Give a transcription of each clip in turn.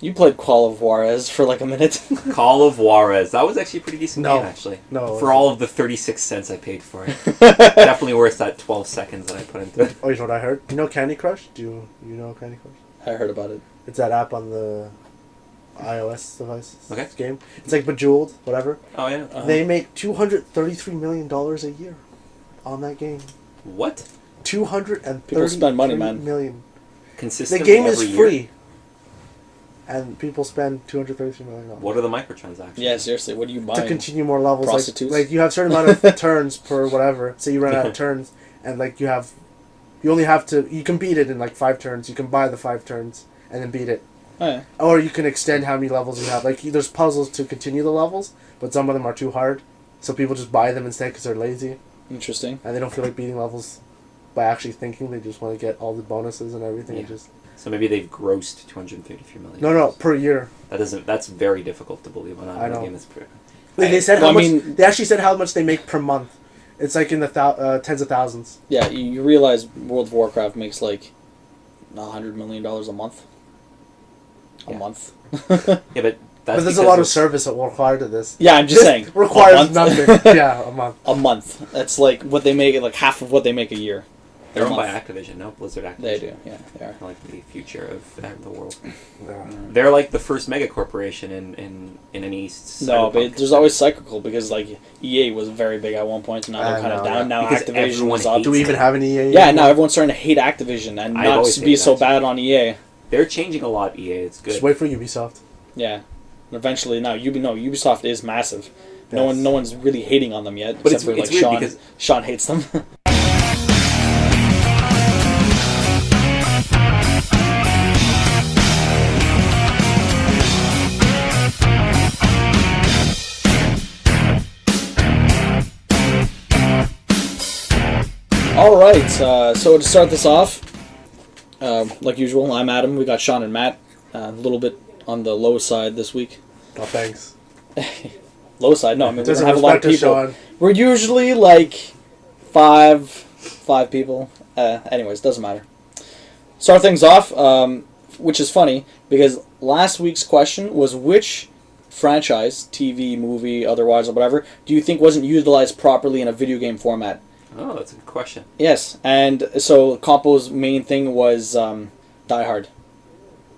You played Call of Juarez for like a minute. Call of Juarez. That was actually a pretty decent game, actually. No. For all of the 36 cents I paid for it. Definitely worth that 12 seconds that I put into it. Oh, you know what I heard? You know Candy Crush? Do you know Candy Crush? I heard about it. It's that app on the iOS device. Okay. It's game. It's like Bejeweled, whatever. Oh, yeah. They make $233 million a year on that game. What? People spend money, man. Million. Consistently The game is every free. year? And people spend $233 million. What are the microtransactions? Yeah, seriously, what do you buy? To continue more levels. Prostitutes? Like you have a certain amount of turns per whatever. Say you run out of turns, and like you only have to, you can beat it in like 5 turns. You can buy the 5 turns and then beat it. Oh, yeah. Or you can extend how many levels you have. Like there's puzzles to continue the levels, but some of them are too hard. So people just buy them instead because they're lazy. Interesting. And they don't feel like beating levels by actually thinking. They just want to get all the bonuses and everything. Yeah. And just So maybe they've grossed $233 million. No, per year. That's very difficult to believe on I know. a game that's pretty. They said how much. They actually said how much they make per month. It's like in the tens of thousands. Yeah, you realize World of Warcraft makes like $100 million a month. A month. Yeah, but But there's a lot of service required to this. Yeah, I'm just saying. Requires nothing. Yeah, a month. A month. That's like what they make, like half of what they make a year. They're owned by Activision, no? Blizzard Activision. They do, yeah, they are. Like the future of the world. Yeah. They're like the first mega corporation in any No, but there's always cyclical because like EA was very big at one point and now they're kind of down. Now because Activision is up. Do we even have an EA? Yeah, now everyone's starting to hate Activision and not be so bad on EA. They're changing a lot, EA. It's good. Just wait for Ubisoft. Yeah. Eventually, now Ubisoft is massive. Yes. No one's really hating on them yet, but except for like Sean. Because Sean hates them. All right. So to start this off, like usual, I'm Adam. We got Sean and Matt. A little bit on the low side this week. Oh, thanks. Low side? No, I mean, we don't have a lot of respect to people. Sean. We're usually like five people. Anyways, doesn't matter. Start things off, which is funny, because last week's question was which franchise, TV, movie, otherwise, or whatever, do you think wasn't utilized properly in a video game format? Oh, that's a good question. Yes, and so Compo's main thing was Die Hard.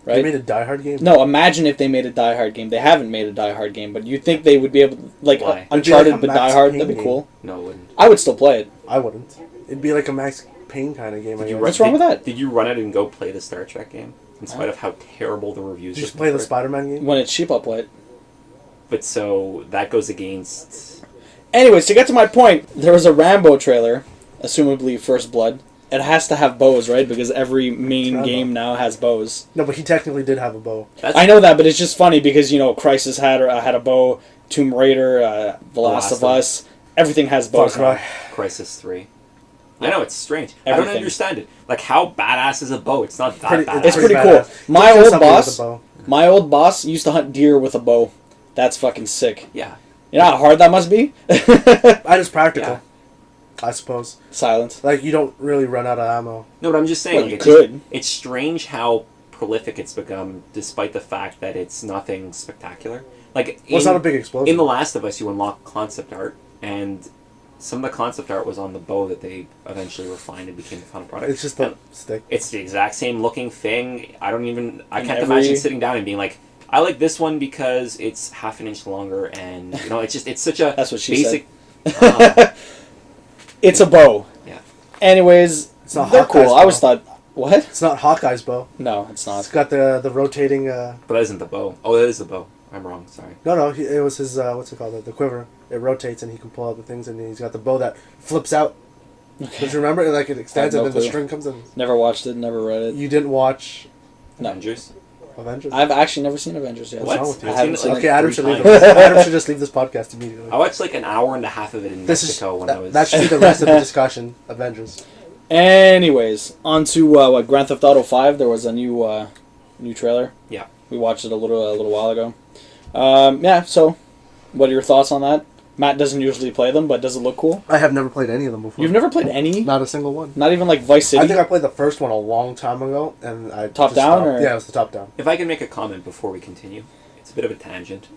Right? They made a Die Hard game? No, imagine if they made a Die Hard game. They haven't made a Die Hard game, but you think they would be able to, like, Why? Uncharted It'd be like a but Die Max Hard, Payne that'd be cool. No, it wouldn't. I would still play it. I wouldn't. It'd be like a Max Payne kind of game. What's wrong with that? Did you run it and go play the Star Trek game? In spite of how terrible the reviews Did you just were play the for it? Spider-Man game? When it's cheap, I'll play it. But so, that goes against... Anyways, to get to my point, there was a Rambo trailer, assumably First Blood. It has to have bows, right? Because every main game now has bows. No, but he technically did have a bow. I know that, but it's just funny because, Crysis had a bow, Tomb Raider, The Last of Us, everything has bows. Crysis 3. I know, it's strange. Everything. I don't understand it. Like, how badass is a bow? It's not that badass. It's pretty cool. My old boss used to hunt deer with a bow. That's fucking sick. Yeah. You know how hard that must be? That is practical. Yeah. I suppose. Silent. Like, you don't really run out of ammo. No, but I'm just saying. Well, it's strange how prolific it's become, despite the fact that it's nothing spectacular. Like, it's not a big explosion. In The Last of Us, you unlock concept art, and some of the concept art was on the bow that they eventually refined and became the final product. It's just the stick. It's the exact same looking thing. I can't imagine sitting down and being like, I like this one because it's half an inch longer, and it's such a That's what she basic. Said. It's a bow. Yeah. Anyways, it's not they're cool. Bow. I always thought, what? It's not Hawkeye's bow. No, it's not. It's got the rotating. But that isn't the bow. Oh, that is the bow. I'm wrong. Sorry. No, it was his. What's it called? The quiver. It rotates and he can pull out the things, and he's got the bow that flips out. Okay. Don't you remember? It extends and then the string comes in. Never watched it. Never read it. You didn't watch Avengers? Avengers? I've actually never seen Avengers yet. What? I haven't seen okay, Adam should leave. Adam should just leave this podcast immediately. I watched like an hour and a half of it in Mexico when I was. That should be the rest of the discussion. Avengers. Anyways, on to Grand Theft Auto 5. There was a new trailer. Yeah. We watched it a little while ago. Yeah. So, what are your thoughts on that? Matt doesn't usually play them, but does it look cool? I have never played any of them before. You've never played any? Not a single one. Not even like Vice City? I think I played the first one a long time ago, and I Top just down, stopped. or? Yeah, it was the top down. If I can make a comment before we continue, it's a bit of a tangent.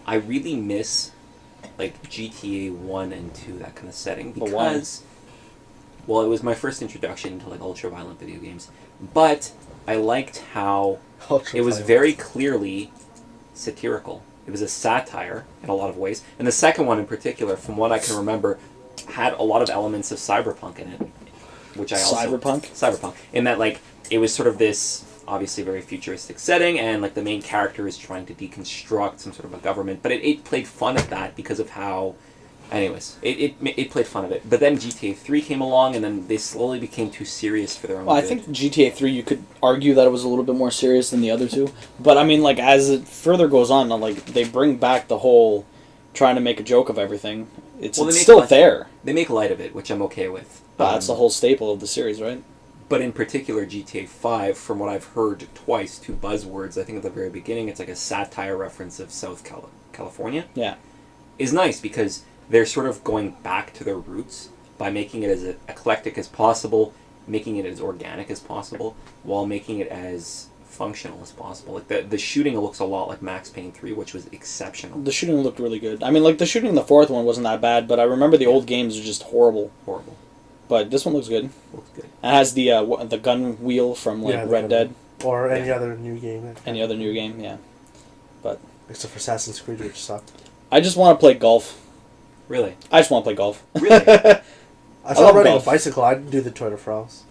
I really miss like GTA 1 and 2, that kind of setting, because well, it was my first introduction to like ultra-violent video games, but I liked how it was very clearly satirical. It was a satire in a lot of ways, and the second one in particular, from what I can remember, had a lot of elements of cyberpunk in it, which I also cyberpunk in that like it was sort of this obviously very futuristic setting, and like the main character is trying to deconstruct some sort of a government, but it played fun of that because of how, anyways, it played fun of it. But then GTA 3 came along, and then they slowly became too serious for their own Well, I good. think GTA 3, you could argue that it was a little bit more serious than the other two. But, I mean, like, as it further goes on, like, they bring back the whole trying to make a joke of everything. It's still there. They make light of it, which I'm okay with. That's the whole staple of the series, right? But in particular, GTA 5, from what I've heard twice, two buzzwords, I think at the very beginning, it's like a satire reference of South California. Yeah. Is nice because they're sort of going back to their roots by making it as eclectic as possible, making it as organic as possible, while making it as functional as possible. Like the shooting looks a lot like Max Payne 3, which was exceptional. The shooting looked really good. I mean, like, the shooting in the fourth one wasn't that bad, but I remember the old games were just horrible. Horrible. But this one looks good. Looks good. It has the gun wheel from like Red Dead. Or any other new game. Any other new game, yeah. But except for Assassin's Creed, which sucked. I just want to play golf. Really? I just want to play golf. Really? I saw riding a bicycle. I'd do the Tour de France.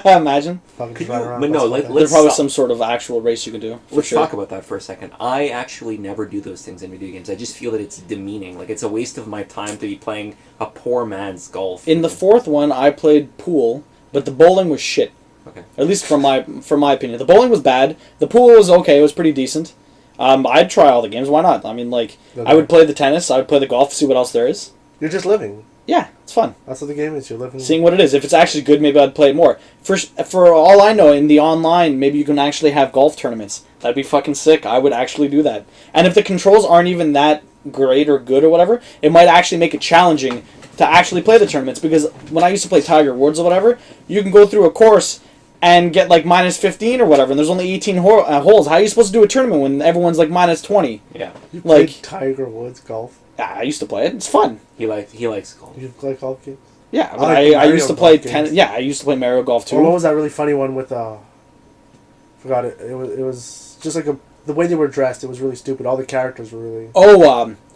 Imagine. Could you, but no, there's probably some sort of actual race you could do. Let's talk about that for a second. I actually never do those things in video games. I just feel that it's demeaning. Like, it's a waste of my time to be playing a poor man's golf. In the fourth one, I played pool, but the bowling was shit. Okay. At least from my opinion. The bowling was bad. The pool was okay. It was pretty decent. I'd try all the games. Why not? I mean, like, I would play the tennis. I would play the golf, see what else there is. You're just living. Yeah, it's fun. That's what the game is. You're living. Seeing what it is. If it's actually good, maybe I'd play it more. For all I know, in the online, maybe you can actually have golf tournaments. That'd be fucking sick. I would actually do that. And if the controls aren't even that great or good or whatever, it might actually make it challenging to actually play the tournaments. Because when I used to play Tiger Woods or whatever, you can go through a course and get like minus 15 or whatever, and there's only 18 holes. How are you supposed to do a tournament when everyone's like minus 20? Yeah. You played Tiger Woods golf? I used to play it. It's fun. He likes golf. You play golf games? Yeah, I used to play tennis. Yeah, I used to play Mario Golf too. Or what was that really funny one with forgot it. It was just like the way they were dressed. It was really stupid. All the characters were really.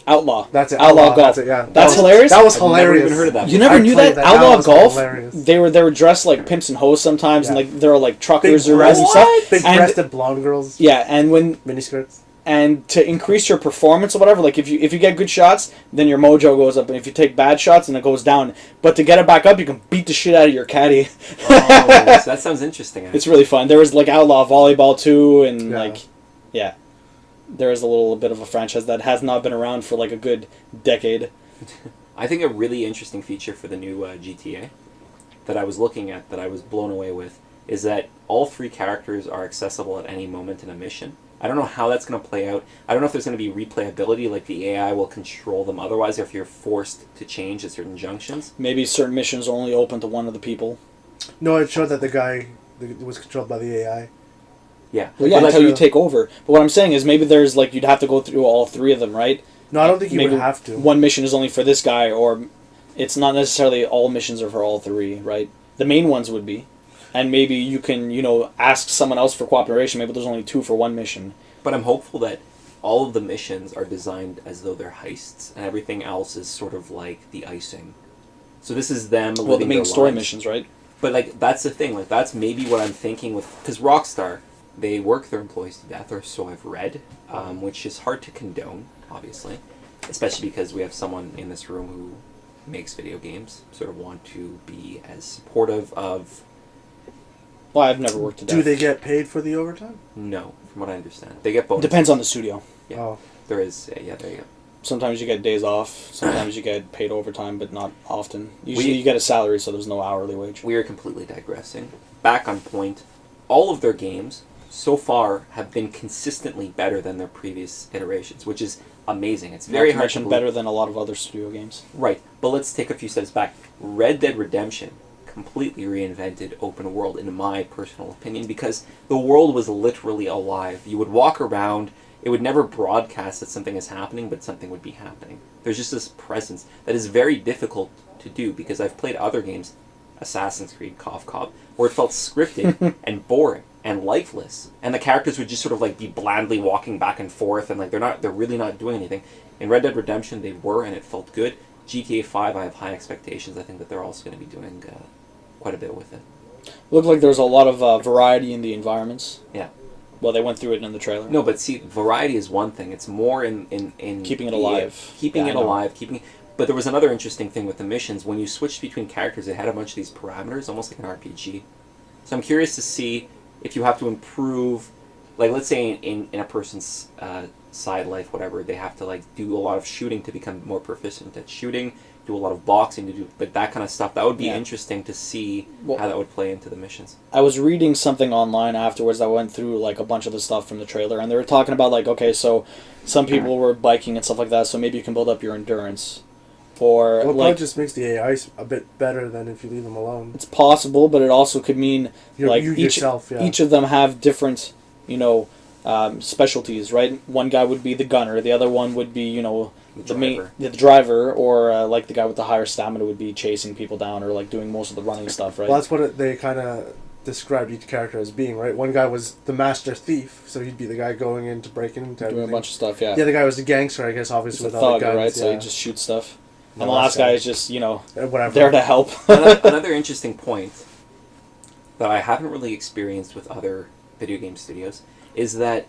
Outlaw. That's it. Outlaw Golf. That's it, yeah. That's hilarious. That was I've hilarious. never even heard of that. You never knew that? Outlaw Golf. Hilarious. They were dressed like pimps and hoes sometimes, and like they're like truckers Big or and stuff. Big-breasted blonde girls. Yeah, and when miniskirts. And to increase your performance or whatever, like if you get good shots, then your mojo goes up, and if you take bad shots, then it goes down. But to get it back up, you can beat the shit out of your caddy. So that sounds interesting. Actually. It's really fun. There was like Outlaw Volleyball too, and there is a little bit of a franchise that has not been around for like a good decade. I think a really interesting feature for the new GTA that I was looking at, that I was blown away with, is that all three characters are accessible at any moment in a mission. I don't know how that's going to play out. I don't know if there's going to be replayability, like the AI will control them otherwise, or if you're forced to change at certain junctions. Maybe certain missions are only open to one of the people. No, it showed that the guy was controlled by the AI. Yeah. Well, yeah, until you take over. But what I'm saying is maybe there's like you'd have to go through all three of them, right? No, I don't think you would have to. One mission is only for this guy, or it's not necessarily all missions are for all three, right? The main ones would be. And maybe you can, ask someone else for cooperation. Maybe there's only two for one mission. But I'm hopeful that all of the missions are designed as though they're heists, and everything else is sort of like the icing. So this is them living the main their story lives. Missions, right? But like that's the thing. Like that's maybe what I'm thinking with, because Rockstar, they work their employees to death, or so I've read, which is hard to condone, obviously, especially because we have someone in this room who makes video games, sort of want to be as supportive of. Well, I've never worked to death. Do they get paid for the overtime? No, from what I understand. They get bonuses. Depends on the studio. Yeah. Oh. There is, yeah, there you go. Sometimes you get days off. Sometimes you get paid overtime, but not often. Usually you get a salary, so there's no hourly wage. We are completely digressing. Back on point. All of their games so far have been consistently better than their previous iterations, which is amazing. It's very hard to believe. better than a lot of other studio games. Right, but let's take a few steps back. Red Dead Redemption completely reinvented open world, in my personal opinion, because the world was literally alive. You would walk around, it would never broadcast that something is happening, but something would be happening. There's just this presence that is very difficult to do, because I've played other games, Assassin's Creed, Cough Cobb, where it felt scripted and boring and lifeless, and the characters would just sort of like be blandly walking back and forth, and like they're really not doing anything. In Red Dead Redemption, they were, and it felt good. GTA 5, I have high expectations. I think that they're also going to be doing quite a bit with it. Looked like there's a lot of variety in the environments. Yeah. Well, they went through it in the trailer. No, but see, variety is one thing. It's more in keeping it alive. Keeping it alive. But there was another interesting thing with the missions. When you switched between characters, it had a bunch of these parameters, almost like an RPG. So I'm curious to see if you have to improve, like let's say in a person's side life, whatever, they have to like do a lot of shooting to become more proficient at shooting, do a lot of boxing to do like that kind of stuff. That would be interesting to see how that would play into the missions. I was reading something online afterwards that went through like a bunch of the stuff from the trailer, and they were talking about like, okay, so some people were biking and stuff like that, so maybe you can build up your endurance. Or well, it like, probably just makes the AI a bit better than if you leave them alone. it's possible, but it also could mean like each of them have different, specialties, right? One guy would be the gunner, the other one would be, the driver, or like the guy with the higher stamina would be chasing people down, or like doing most of the running stuff, right? Well, that's what they kind of described each character as being, right? One guy was the master thief, so he'd be the guy going in to break into everything. Doing a bunch of stuff, yeah. The other guy was the gangster, I guess, obviously, He's with a all thug, the guns. right? Yeah. So he just shoots stuff. And the last guy is just, whatever. there to help. Another interesting point that I haven't really experienced with other video game studios is that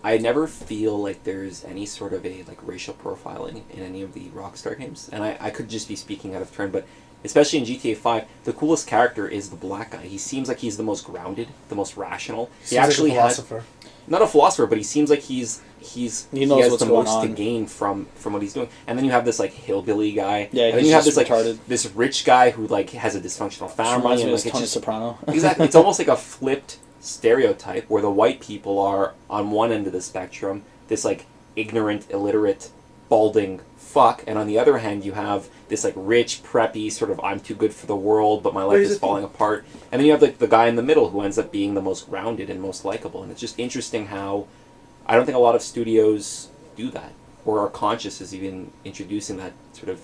I never feel like there's any sort of a like racial profiling in any of the Rockstar games. And I could just be speaking out of turn, but especially in GTA 5, the coolest character is the black guy. He seems like he's the most grounded, the most rational. He actually like a philosopher. Not a philosopher, but he seems like he knows has what's the most on. to gain from what he's doing. And then you have this like hillbilly guy. Yeah, and then you have this like this rich guy who like has a dysfunctional family. Reminds me and, of like, Tony Soprano. Exactly. It's almost like a flipped stereotype where the white people are on one end of the spectrum, this like ignorant, illiterate, balding fuck, and on the other hand you have this like rich, preppy sort of I'm too good for the world, but my life is falling apart. And then you have like the guy in the middle who ends up being the most grounded and most likable. And it's just interesting how I don't think a lot of studios do that, or are conscious as even introducing that sort of.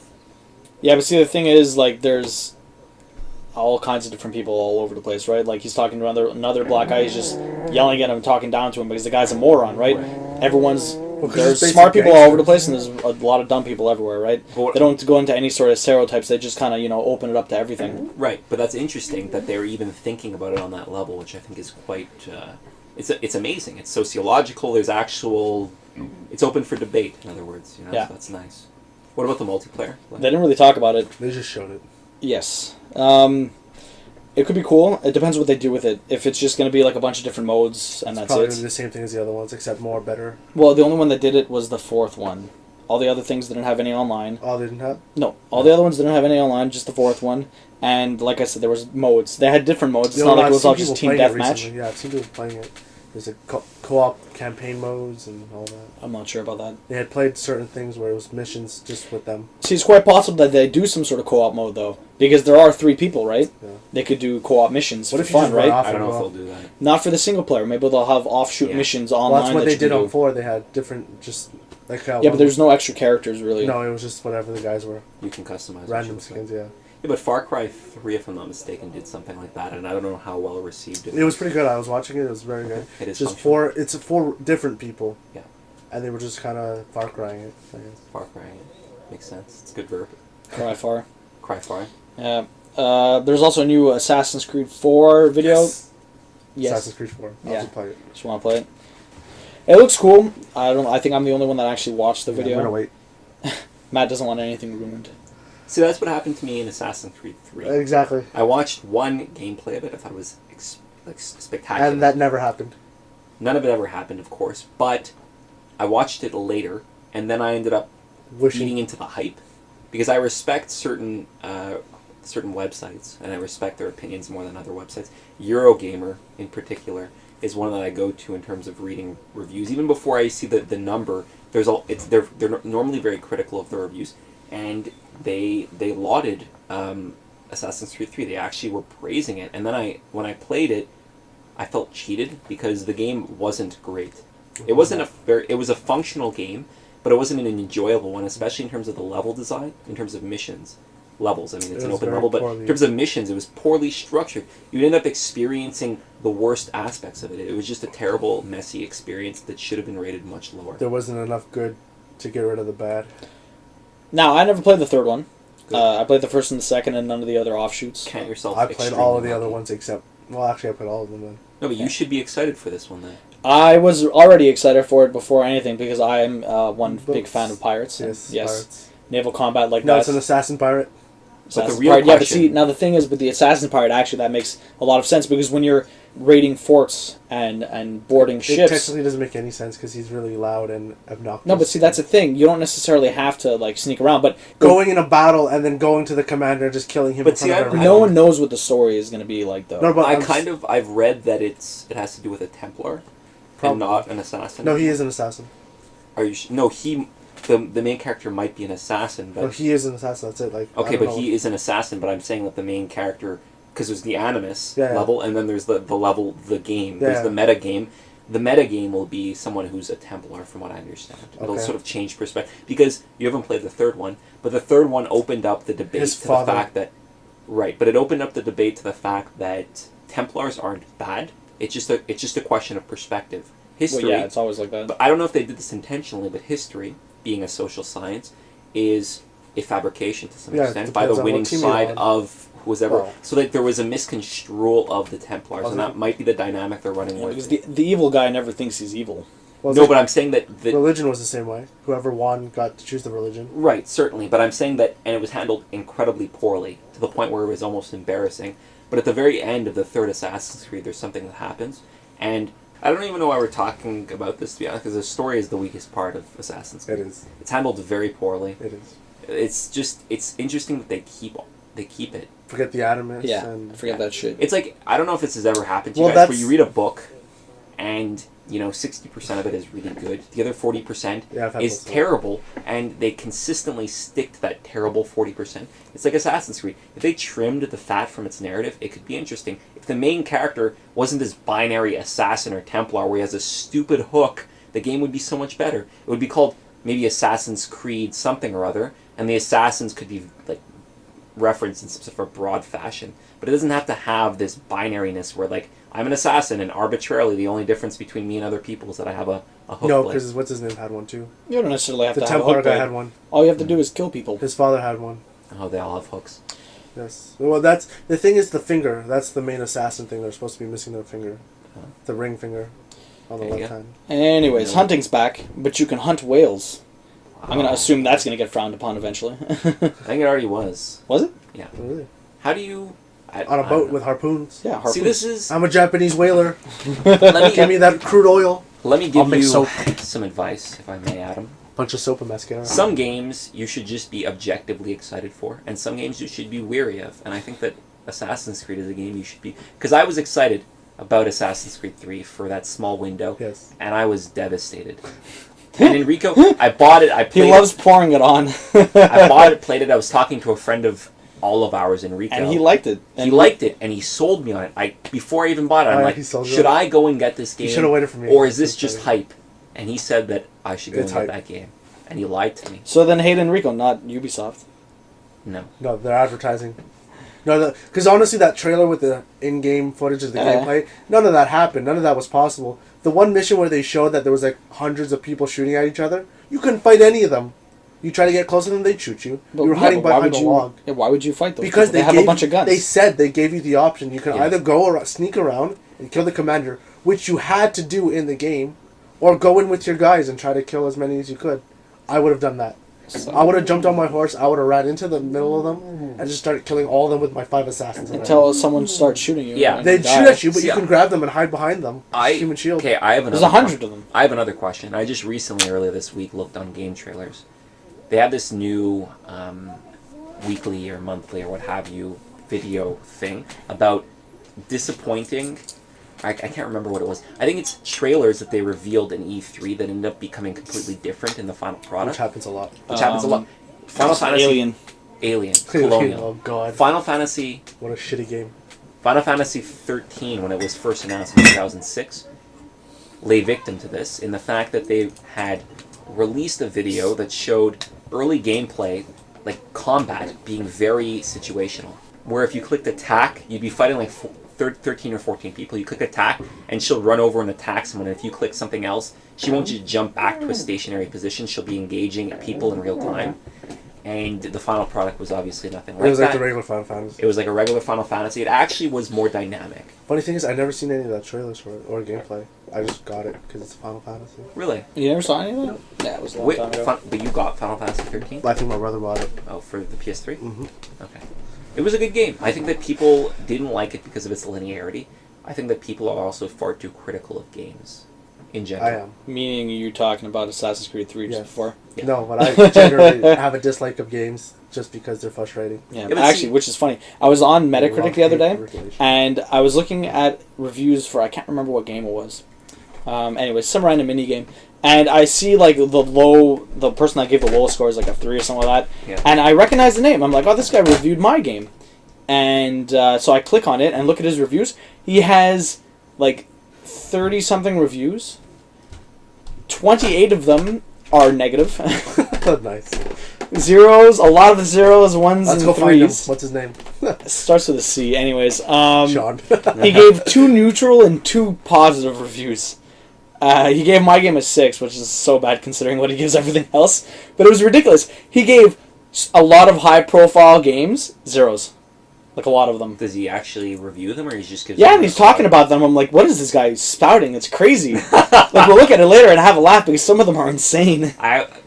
Yeah, but see, the thing is, like, there's all kinds of different people all over the place, right? Like, he's talking to another black guy, he's just yelling at him, talking down to him, because the guy's a moron, right? Everyone's... there's smart people all over the place, and there's a lot of dumb people everywhere, right? They don't go into any sort of stereotypes, they just kind of, open it up to everything. Right, but that's interesting that they're even thinking about it on that level, which I think is quite... It's amazing. It's sociological, there's actual... It's open for debate, in other words, Yeah. So that's nice. What about the multiplayer? They didn't really talk about it. They just showed it. Yes. It could be cool. It depends what they do with it. If it's just going to be like a bunch of different modes and that's probably it. Probably the same thing as the other ones, except more better. Well, the only one that did it was the fourth one. All the other things didn't have any online. All didn't have? No. All the other ones didn't have any online, just the fourth one. And like I said, there was modes. They had different modes. It's not like it was all just team deathmatch. Yeah, I've seen people playing it. There's a co-op campaign modes and all that. I'm not sure about that. They had played certain things where it was missions just with them. See, it's quite possible that they do some sort of co-op mode, though. Because there are 3 people, right? Yeah. They could do co-op missions for if you fun, just run right? off I don't know and if go they'll do that. Not for the single player. Maybe they'll have offshoot missions online. Well, that's what they did on do. 4. They had different, just like how... Yeah, but there's no extra characters, really. No, it was just whatever the guys were. You can customize Random skins, yeah. Yeah, but Far Cry 3, if I'm not mistaken, did something like that, and I don't know how well received it was. It was pretty good. I was watching it. It was very good. It is just 4... It's 4 different people. Yeah. And they were just kind of Far Crying it, I guess. Far Cry, yeah. Makes sense. It's a good verb. Cry far. Cry far. Yeah. There's also a new Assassin's Creed 4 video. Yes. Assassin's Creed 4. I'll just play it. Just want to play it. It looks cool. I think I'm the only one that actually watched the video. I'm gonna wait. Matt doesn't want anything ruined. See, that's what happened to me in Assassin's Creed 3. Exactly. I watched one gameplay of it. I thought it was spectacular. And that never happened. None of it ever happened, of course, but I watched it later, and then I ended up eating into the hype, because I respect certain websites, and I respect their opinions more than other websites. Eurogamer, in particular, is one that I go to in terms of reading reviews. Even before I see the number, they're normally very critical of the reviews, and they lauded Assassin's Creed 3. They actually were praising it, and then when I played it, I felt cheated because the game wasn't great. It wasn't it was a functional game, but it wasn't an enjoyable one, especially in terms of the level design, in terms of missions. Levels. I mean, it's an open level, but in terms of missions, it was poorly structured. You'd end up experiencing the worst aspects of it. It was just a terrible, messy experience that should have been rated much lower. There wasn't enough good to get rid of the bad. Now, I never played the third one. I played the first and the second and none of the other offshoots. Count yourself. I played all of the other ones except... Well, actually, I played all of them then. No, but you should be excited for this one then. I was already excited for it before anything because I am one big fan of pirates. Yes, Pirates. Naval combat like no, that. it's an assassin pirate. But the Assassin's real Pirate. Yeah, but question- see, now the thing is with the Assassin Pirate, actually, that makes a lot of sense because when you're raiding forts and boarding It ships... technically doesn't make any sense because he's really loud and obnoxious. No, but see, that's the thing. You don't necessarily have to, like, sneak around, but... Going in a battle and then going to the commander and just killing him But in see, front of I've- everyone. No one knows what the story is going to be like, though. No, but I've read that it has to do with a Templar Probably. and not an assassin. No, he is an assassin. Are you? No, the main character might be an assassin, but No, he is an assassin. That's it. Like I okay, don't but know. he is an assassin. But I'm saying that the main character, because there's the Animus Yeah, yeah. level, and then there's the level, the game. Yeah, There's yeah. the meta game. The meta game will be someone who's a Templar, from what I understand. It'll Okay. sort of change perspective because you haven't played the third one, but the third one opened up the debate His to father. the fact that right, but it opened up the debate to the fact that Templars aren't bad. It's just a question of perspective. History. Well, yeah, it's always like that. But I don't know if they did this intentionally, but history, being a social science, is a fabrication to some Yeah, it extent by the depends on winning what team you're side on. of whoever. Well. So that there was a misconstrual of the Templars, and Wasn't that might be the dynamic they're running Yeah, with. because the evil guy never thinks he's evil. Well, No, but I'm saying that religion was the same way. Whoever won got to choose the religion. right, certainly, but I'm saying that, and it was handled incredibly poorly to the point where it was almost embarrassing. But at the very end of the third Assassin's Creed, there's something that happens, and I don't even know why we're talking about this, to be honest, because the story is the weakest part of Assassin's Creed. It is. It's handled very poorly. It is. It's interesting that they keep it. Forget the Animus. Yeah, And forget that shit. It's like, I don't know if this has ever happened to you Well, guys, where that's- you read a book, and 60% of it is really good. The other 40% Yeah, I've had is most of it. terrible, and they consistently stick to that terrible 40%. It's like Assassin's Creed. If they trimmed the fat from its narrative, it could be interesting. If the main character wasn't this binary assassin or Templar where he has a stupid hook, the game would be so much better. It would be called maybe Assassin's Creed something or other, and the assassins could be like referenced in some sort of a broad fashion. But it doesn't have to have this binariness where, like, I'm an assassin, and arbitrarily the only difference between me and other people is that I have a hook No, blade. because what's his name had one too. You don't necessarily have The to have a Templar hook guy blade. had one. All you have to do is kill people. His father had one. Oh, they all have hooks. Yes. Well, that's the thing. Is the finger? That's the main assassin thing. They're supposed to be missing their finger, the ring finger, on the There you left go. hand. Anyways, Yeah. hunting's back, but you can hunt whales. I'm going to assume that's going to get frowned upon eventually. I think it already was. Was it? Yeah. Oh, really? How do you... On a I don't boat know. with harpoons. Yeah, See, harpoons. this is... I'm a Japanese whaler. Let Give me, me that crude oil. let me I'll give make you soap. some advice, if I may, Adam. Bunch of soap and mascara. Some games you should just be objectively excited for, and some games you should be weary of. And I think that Assassin's Creed is a game you should be... Because I was excited about Assassin's Creed 3 for that small window, Yes. and I was devastated. And Enrico, I bought it, I He played loves pouring it on. it, I bought it, played it, I was talking to a friend of all of ours, Enrico. And he liked it. He liked it, and he sold me on it. Before I even bought it, Oh, I'm yeah, like, he sold you should on it? I go and get this game? You should have waited for me. Or is this It's just funny. hype? And he said that I should go It's and get hype. that game. And he lied to me. So then Hayden Rico, not Ubisoft. No. No, they're advertising. No, because honestly, that trailer with the in-game footage of the Yeah. gameplay, none of that happened. None of that was possible. The one mission where they showed that there was like hundreds of people shooting at each other, you couldn't fight any of them. You try to get closer to them, they'd shoot you. You were hiding behind a log. Yeah, why would you fight those Because people? They have a bunch of guns. They said they gave you the option. You can Yeah. either go or sneak around and kill the commander, which you had to do in the game, or go in with your guys and try to kill as many as you could. I would have done that. So- I would have jumped on my horse. I would have ran into the middle of them and just started killing all of them with my 5 assassins. Until someone starts shooting you. Yeah. and They'd you shoot die. at you, but you Yeah. can grab them and hide behind them. Human shield. Okay, I have another... There's 100 of them. I have another question. I just recently, earlier this week, looked on game trailers. They have this new weekly or monthly or what have you video thing about disappointing I can't remember what it was. I think it's trailers that they revealed in E3 that ended up becoming completely different in the final product. Which happens a lot. Final Fantasy... Alien. Colonial. Oh, God. Final Fantasy... What a shitty game. Final Fantasy 13, when it was first announced in 2006, lay victim to this in the fact that they had released a video that showed early gameplay, like combat, being very situational. Where if you clicked attack, you'd be fighting like 13 or 14 people. You click attack, and she'll run over and attack someone. And if you click something else, she won't just jump back to a stationary position. She'll be engaging people in real time. And the final product was obviously nothing like that. It was like the regular Final Fantasy. It was like a regular Final Fantasy. It actually was more dynamic. Funny thing is, I've never seen any of that trailers for it or gameplay. I just got it because it's Final Fantasy. Really? You never saw any of that? Yeah, it was a long time ago. But you got Final Fantasy 13? I think my brother bought it. Oh, for the PS3? Mm-hmm. Okay. It was a good game. I think that people didn't like it because of its linearity. I think that people are also far too critical of games in general. I am. Meaning you're talking about Assassin's Creed 3 just before? Yeah. No, but I generally have a dislike of games just because they're frustrating. Yeah, but actually, which is funny. I was on Metacritic the other day, Regulation. and I was looking at reviews for, I can't remember what game it was. Anyway, some random indie game. And I see, like, the person that gave the lowest score is, like, a 3 or something like that. Yeah. And I recognize the name. I'm like, oh, this guy reviewed my game. And so I click on it and look at his reviews. He has, like, 30-something reviews. 28 of them are negative. Nice. Zeros, a lot of the zeros, ones Let's and go find him. threes. What's his name? Starts with a C. Anyways, Sean. he gave 2 neutral and 2 positive reviews. He gave my game a 6, which is so bad considering what he gives everything else. But it was ridiculous. He gave a lot of high-profile games zeros. Like, a lot of them. Does he actually review them, or he just gives Yeah, them and a he's talking about them. I'm like, what is this guy spouting? It's crazy. Like, we'll look at it later and have a laugh because some of them are insane.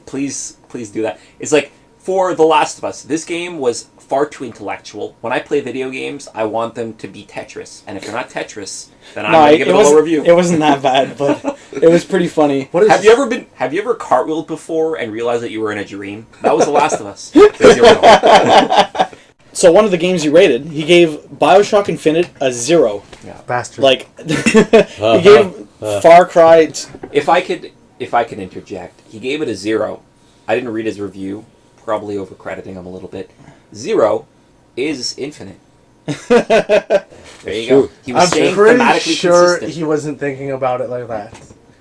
Please do that. It's like, for The Last of Us, this game was far too intellectual. When I play video games, I want them to be Tetris. And if they're not Tetris, then I'm going to give it a low review. It wasn't that bad, but it was pretty funny. Have you ever cartwheeled before and realized that you were in a dream? That was The Last of Us. So one of the games he rated, he gave BioShock Infinite a 0. Yeah. Bastard. Like, he gave Far Cry... If I could interject, he gave it a 0. I didn't read his review, probably overcrediting him a little bit. 0 is infinite. There you go. He was saying pretty thematically sure consistent. he wasn't thinking about it like that.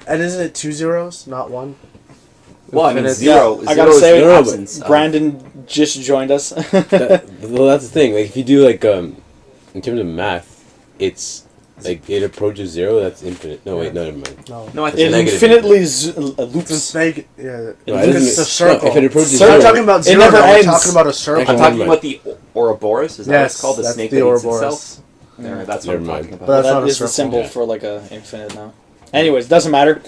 And isn't it 2 zeros, not 1? Well, I mean, Infinite. zero. I gotta zero say, is the absence of- Brandon just joined us. Well, that's the thing. Like, if you do like in terms of math, it's like it approaches 0. That's infinite. No, wait, no, never mind. No, I It think negative infinitely It's loops. neg- yeah. No, It's a circle. If it approaches We're not 0, talking about It 0, never we're ends. talking about a circle. I'm talking about the Ouroboros. Is that what it's called? The that's snake the that eats Ouroboros. itself? There, that's what Never I'm mind. talking about. But that's not That a is the circle. symbol Yeah. for like a infinite now. Anyways, doesn't matter.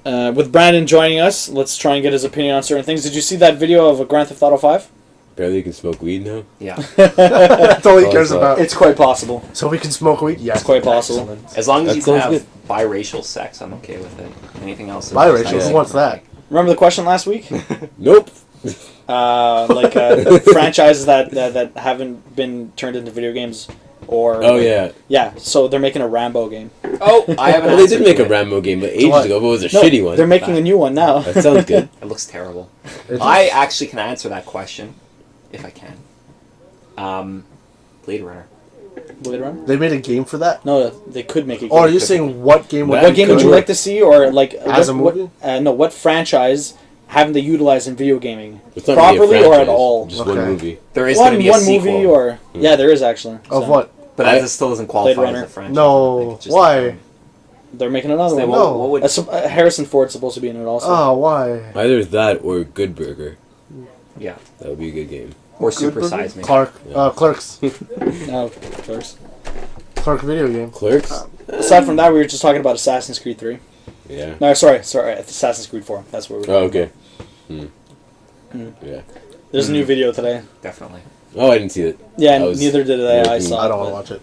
With Brandon joining us, let's try and get his opinion on certain things. Did you see that video of a Grand Theft Auto 5? barely you can smoke weed now. Yeah. That's all he Oh, cares so- about. It's quite possible. So we can smoke weed? Yes. It's quite possible. Excellent. As long as That you can sounds have biracial sex, I'm okay with it. Anything else? is Biracial? just- Who wants that? Remember the question last week? Nope. Franchises that haven't been turned into video games, or Oh yeah. yeah. So they're making a Rambo game. Oh, I have an Well, they answer did make to a it. Rambo game, but ages what? ago. But it was a No, shitty one. They're making a new one now. That sounds good. It looks terrible. It I just- actually can answer that question, if I can. Blade Runner. Blade Runner? They made a game for that? No, they could make a game. Or are you saying what game would What game would you Could like to see, or like As a what, movie? no, what franchise haven't they utilized in video gaming It's not really a properly or at franchise, all? Just Okay. one movie. There is going to One be a one sequel, movie, or yeah, there is actually. Of So, what? but it still doesn't qualify Runner. as a franchise. No. I think it's just Why? a film. They're making another So one. No. what would... Harrison Ford's supposed to be in it also. Oh, why? Either that or Good Burger. Yeah. That would be a good game. Or Good Super Burger? Size Me. Clerks. No, of course. Clerk video game. Clerks. Aside from that, we were just talking about Assassin's Creed 3. Yeah. No, sorry, Assassin's Creed 4. That's what we're. Oh, okay. Yeah. There's a new video today. Definitely. Oh, I didn't see it. Yeah, I was neither did I. I working- saw. I don't it, want to watch it.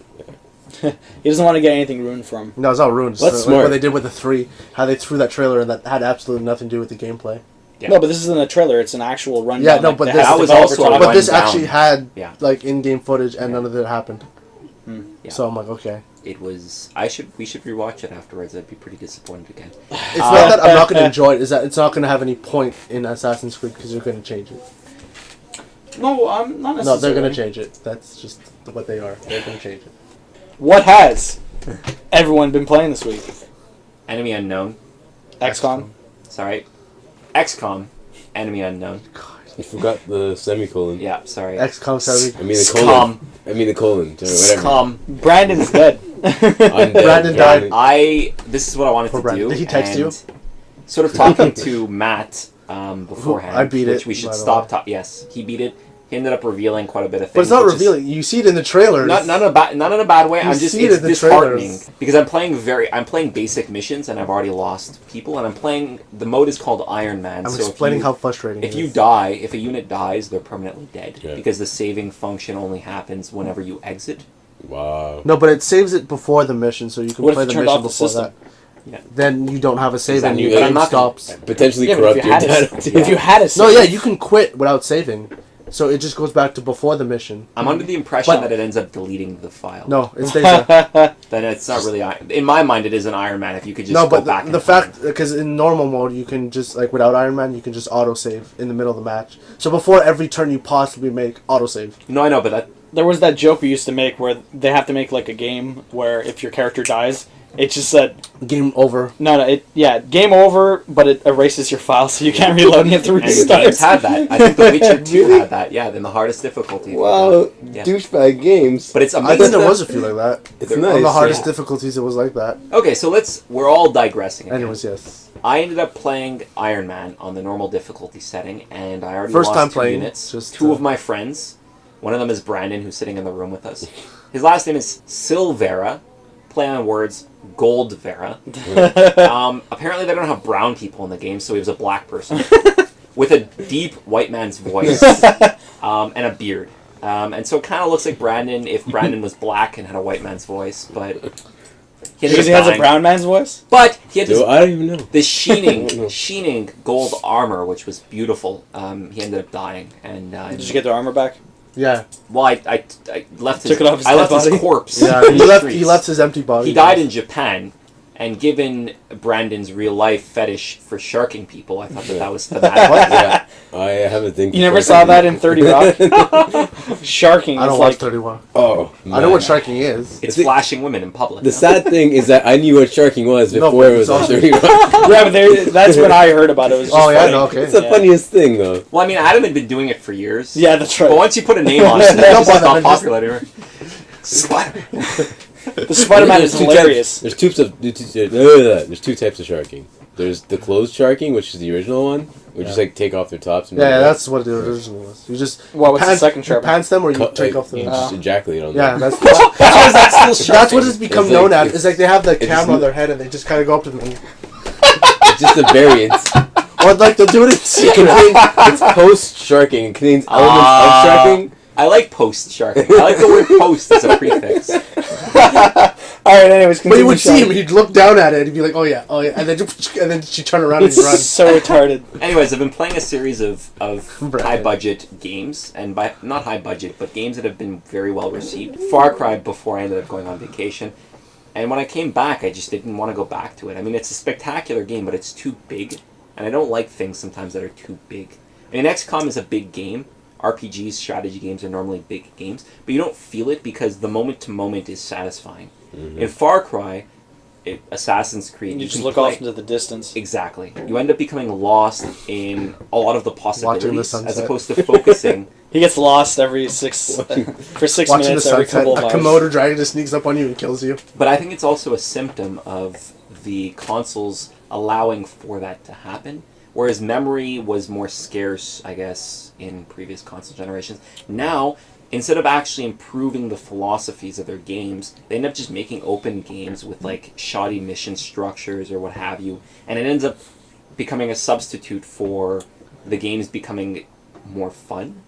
but he doesn't want to get anything ruined for him. No, it's not ruined. It's That's like smart. what they did with the 3. How they threw that trailer and that had absolutely nothing to do with the gameplay. Yeah. No, but this isn't a trailer. It's an actual rundown. Yeah, no, like, but they this- have That was the developer also talk a about But this rundown. actually had Yeah. like in-game footage and none of it happened. Yeah. So I'm like, okay. It was. We should rewatch it afterwards. I'd be pretty disappointed again. It's not that I'm not going to enjoy it. It's that it's not going to have any point in Assassin's Creed because you're going to change it. No, I'm not necessarily. No, they're going to change it. That's just what they are. They're going to change it. What has everyone been playing this week? Enemy Unknown. XCOM. Sorry. XCOM. Enemy Unknown. You forgot the semicolon. Yeah, sorry. XCOM 7. I mean the colon. I mean the colon. Whatever. XCOM. Brandon's dead. Undead. Brandon died. This is what I wanted Poor to Brandon. do. Did he text and you? Sort of talking to Matt beforehand. I beat which it, we should by the stop. way. Yes, he beat it. He ended up revealing quite a bit of things. But it's not which is- revealing. You see it in the trailers. Not in a bad way. You I'm just see it it's in the disheartening trailers. because I'm playing basic missions and I've already lost people, and I'm playing the mode is called Iron Man. I'm so explaining how frustrating if it you is. die, if a unit dies, they're permanently dead Yeah. because the saving function only happens whenever you exit. Wow. No, but it saves it before the mission, so you can What if play you the turned mission off the before system? that. Yeah. Then you don't have a save and Exactly. your But I'm game not gonna- stops. Potentially Yeah, but corrupt if you your had data. if you had a No, yeah, you can quit without saving. So it just goes back to before the mission. I'm under the impression But- that it ends up deleting the file. No, it stays there. Then it's not really. In my mind, it is an Iron Man. If you could just No, go but back. the fact, because in normal mode, you can just, like, without Iron Man, you can just auto-save in the middle of the match. So before every turn you possibly make, auto-save. No, I know, but that. There was that joke we used to make where they have to make like a game where if your character dies, it just said Game over. game over, but it erases your file so you can't reload and you have to And restart. games had that. I think The Witcher 2 had that. Yeah, in the hardest difficulty. Wow, Yeah. douchebag games. But it's I amazing. think there was a few like that. It's On nice. the hardest yeah. difficulties, it was like that. Okay, so we're all digressing. Again. Anyways, yes. I ended up playing Iron Man on the normal difficulty setting, and I already First lost time 2 playing, units. just, 2 of my friends. One of them is Brandon, who's sitting in the room with us. His last name is Silvera. Play on words, Gold Vera. Apparently they don't have brown people in the game, so he was a black person with a deep white man's voice and a beard. And so it kind of looks like Brandon if Brandon was black and had a white man's voice, but Because he has a brown man's voice? But he had Dude, this, I don't even know. this sheening gold armor, which was beautiful. He ended up dying, and Did you get the armor back? Yeah. well, I left his Took it off his I left dead his body? corpse. Yeah, in he the left streets. his empty body. He died in Japan, and given Brandon's real life fetish for sharking people, I thought that was thematic. Yeah, I have a thing. You never saw that in 30 Rock? Sharking I is don't like... watch 31. Oh, I know what sharking is. It's The- flashing women in public. The no? sad thing is that I knew what sharking was No, before but it was it's on awesome. 30 Rock. Yeah, but that's when I heard about it. It was just Oh, yeah, funny. no, okay. It's the Yeah. funniest thing, though. Well, I mean, Adam had been doing it for years. Yeah, that's right. But once you put a name on it, it's Don't just bother, not man, popular anymore. The Spider-Man is There's two hilarious. Types, there's 2 types of sharking. There's the closed sharking, which is the original one, which is like take off their tops. And Yeah, that's what the original was. You just Well, what's the second you shark? pants them or you cut, take like, off the... you just ejaculate on Yeah, them. that's what it's become It's known like- as. It's like they have the it's camera just- on their head and they just kind of go up to them. It's just a variant. Or like they'll do it in It secret. contains, it's post sharking. It contains elements of sharking. I like post sharking. I like the word post as a prefix. Alright, anyways, But continue you would see him, Sean. he'd look down at it, and he'd be like, oh yeah, and then she'd turn around and It's run. so retarded. Anyways, I've been playing a series of Right. high budget games, and by not high budget, but games that have been very well received. Far Cry before I ended up going on vacation, and when I came back, I just didn't want to go back to it. I mean, it's a spectacular game, but it's too big, and I don't like things sometimes that are too big. I mean, XCOM is a big game. RPGs, strategy games are normally big games, but you don't feel it because the moment to moment is satisfying. In Far Cry, Assassin's Creed, You just can look play- off into the distance. Exactly. You end up becoming lost in a lot of the possibilities sunset. as opposed to focusing. He gets lost every 6 for 6 Watching the minutes every sunset, couple of a hours. Komodo dragon just sneaks up on you and kills you. But I think it's also a symptom of the consoles allowing for that to happen. Whereas memory was more scarce, I guess, in previous console generations. Now, instead of actually improving the philosophies of their games, they end up just making open games with like shoddy mission structures or what have you. And it ends up becoming a substitute for the games becoming more fun.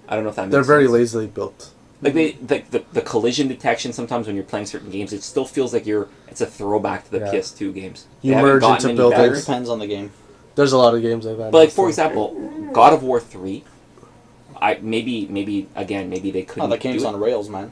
I don't know if that makes They're sense. very lazily built. Like the collision detection sometimes when you're playing certain games, it still feels like it's a throwback to the Yeah. PS2 games. You They haven't merge gotten into any buildings. better. It depends on the game. There's a lot of games like that. But like for example, God of War 3, maybe they couldn't. Oh, that game's do it. on rails, man.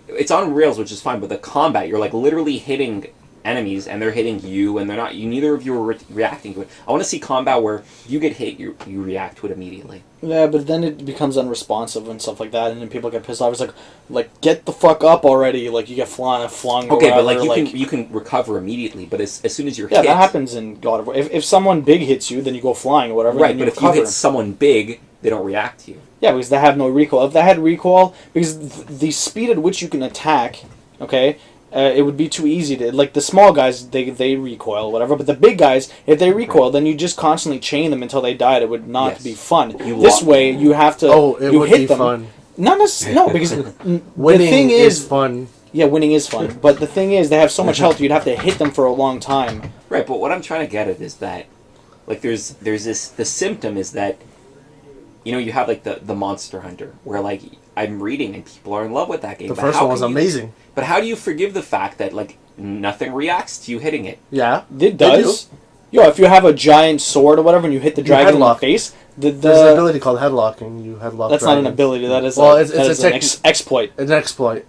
it's on rails, which is fine, but the combat, you're like literally hitting enemies and they're hitting you, and neither of you are reacting to it. I want to see combat where you get hit, you react to it immediately. Yeah, but then it becomes unresponsive and stuff like that, and then people get pissed off. It's like get the fuck up already! Like you get flung. Okay, or but whatever, like you can recover immediately. But as soon as you're hit, that happens in God of War. If someone big hits you, then you go flying or whatever. Right, but if you hit someone big, they don't react to you. Yeah, because they have no recoil. If they had recoil, because the speed at which you can attack, okay. It would be too easy to, like, the small guys, they recoil, whatever, but the big guys, if they recoil, then you just constantly chain them until they died. It would not be fun. This way, you have to, it would hit be them. Fun. Not necessarily, no, because winning the thing is fun. Yeah, winning is fun, but the thing is, they have so much health, you'd have to hit them for a long time. Right, but what I'm trying to get at is that, like, there's this, the symptom is that, you know, you have, like, the Monster Hunter, where, like, I'm reading and people are in love with that game. The first one was amazing. But how do you forgive the fact that, like, nothing reacts to you hitting it? Yeah. It does. Yo, if you have a giant sword or whatever and you hit the dragon in the face, there's an ability called headlocking. You headlock. That's not an ability. That is an exploit. It's an exploit.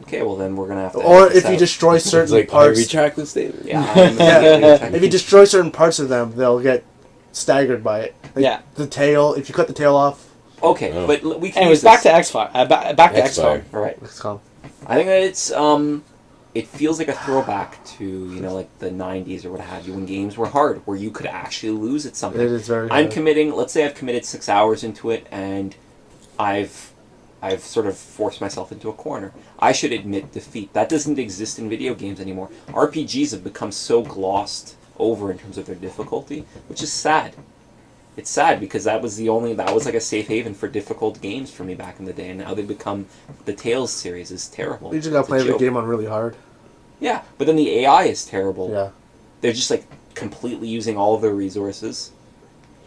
Okay, well then we're gonna have to. Or if you destroy certain parts. I retract the statement. Yeah. If you destroy certain parts of them, they'll get staggered by it. Like the tail. If you cut the tail off. Okay, but we can. Anyways, back to X-Fire. Back to XCOM. All right. XCOM. I think that it's it feels like a throwback to, you know, like the 90s or what have you, when games were hard, where you could actually lose at something. It is very hard. I'm committing, let's say I've committed 6 hours into it, and I've sort of forced myself into a corner. I should admit defeat. That doesn't exist in video games anymore. RPGs have become so glossed over in terms of their difficulty, which is sad. It's sad because that was like a safe haven for difficult games for me back in the day, and now they've become, the Tales series is terrible. You just gotta play the game on really hard. Yeah, but then the AI is terrible. Yeah. They're just like completely using all of their resources.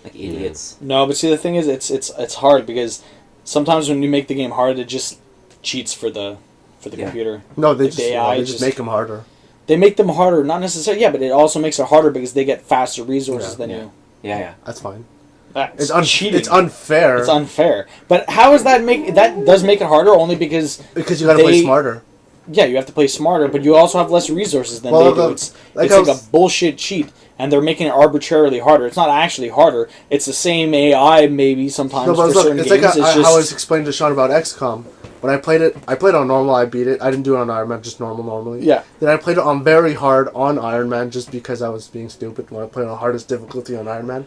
Like idiots. No, but see the thing is it's hard because sometimes when you make the game hard it just cheats for the computer. No, they like just make them harder. They make them harder, not necessarily, but it also makes it harder because they get faster resources than you. Yeah. That's fine. That's cheating. It's unfair. It's unfair. But how is that that does make it harder only because you gotta play smarter. Yeah, you have to play smarter, but you also have less resources than they do. It's like a bullshit cheat, and they're making it ararbitrarily harder. It's not actually harder. It's the same AI maybe sometimes for certain games. It's like how I was explaining to Sean about XCOM. When I played on normal, I beat it. I didn't do it on Iron Man, just normal normally. Yeah. Then I played it on very hard on Iron Man just because I was being stupid when I played on hardest difficulty on Iron Man.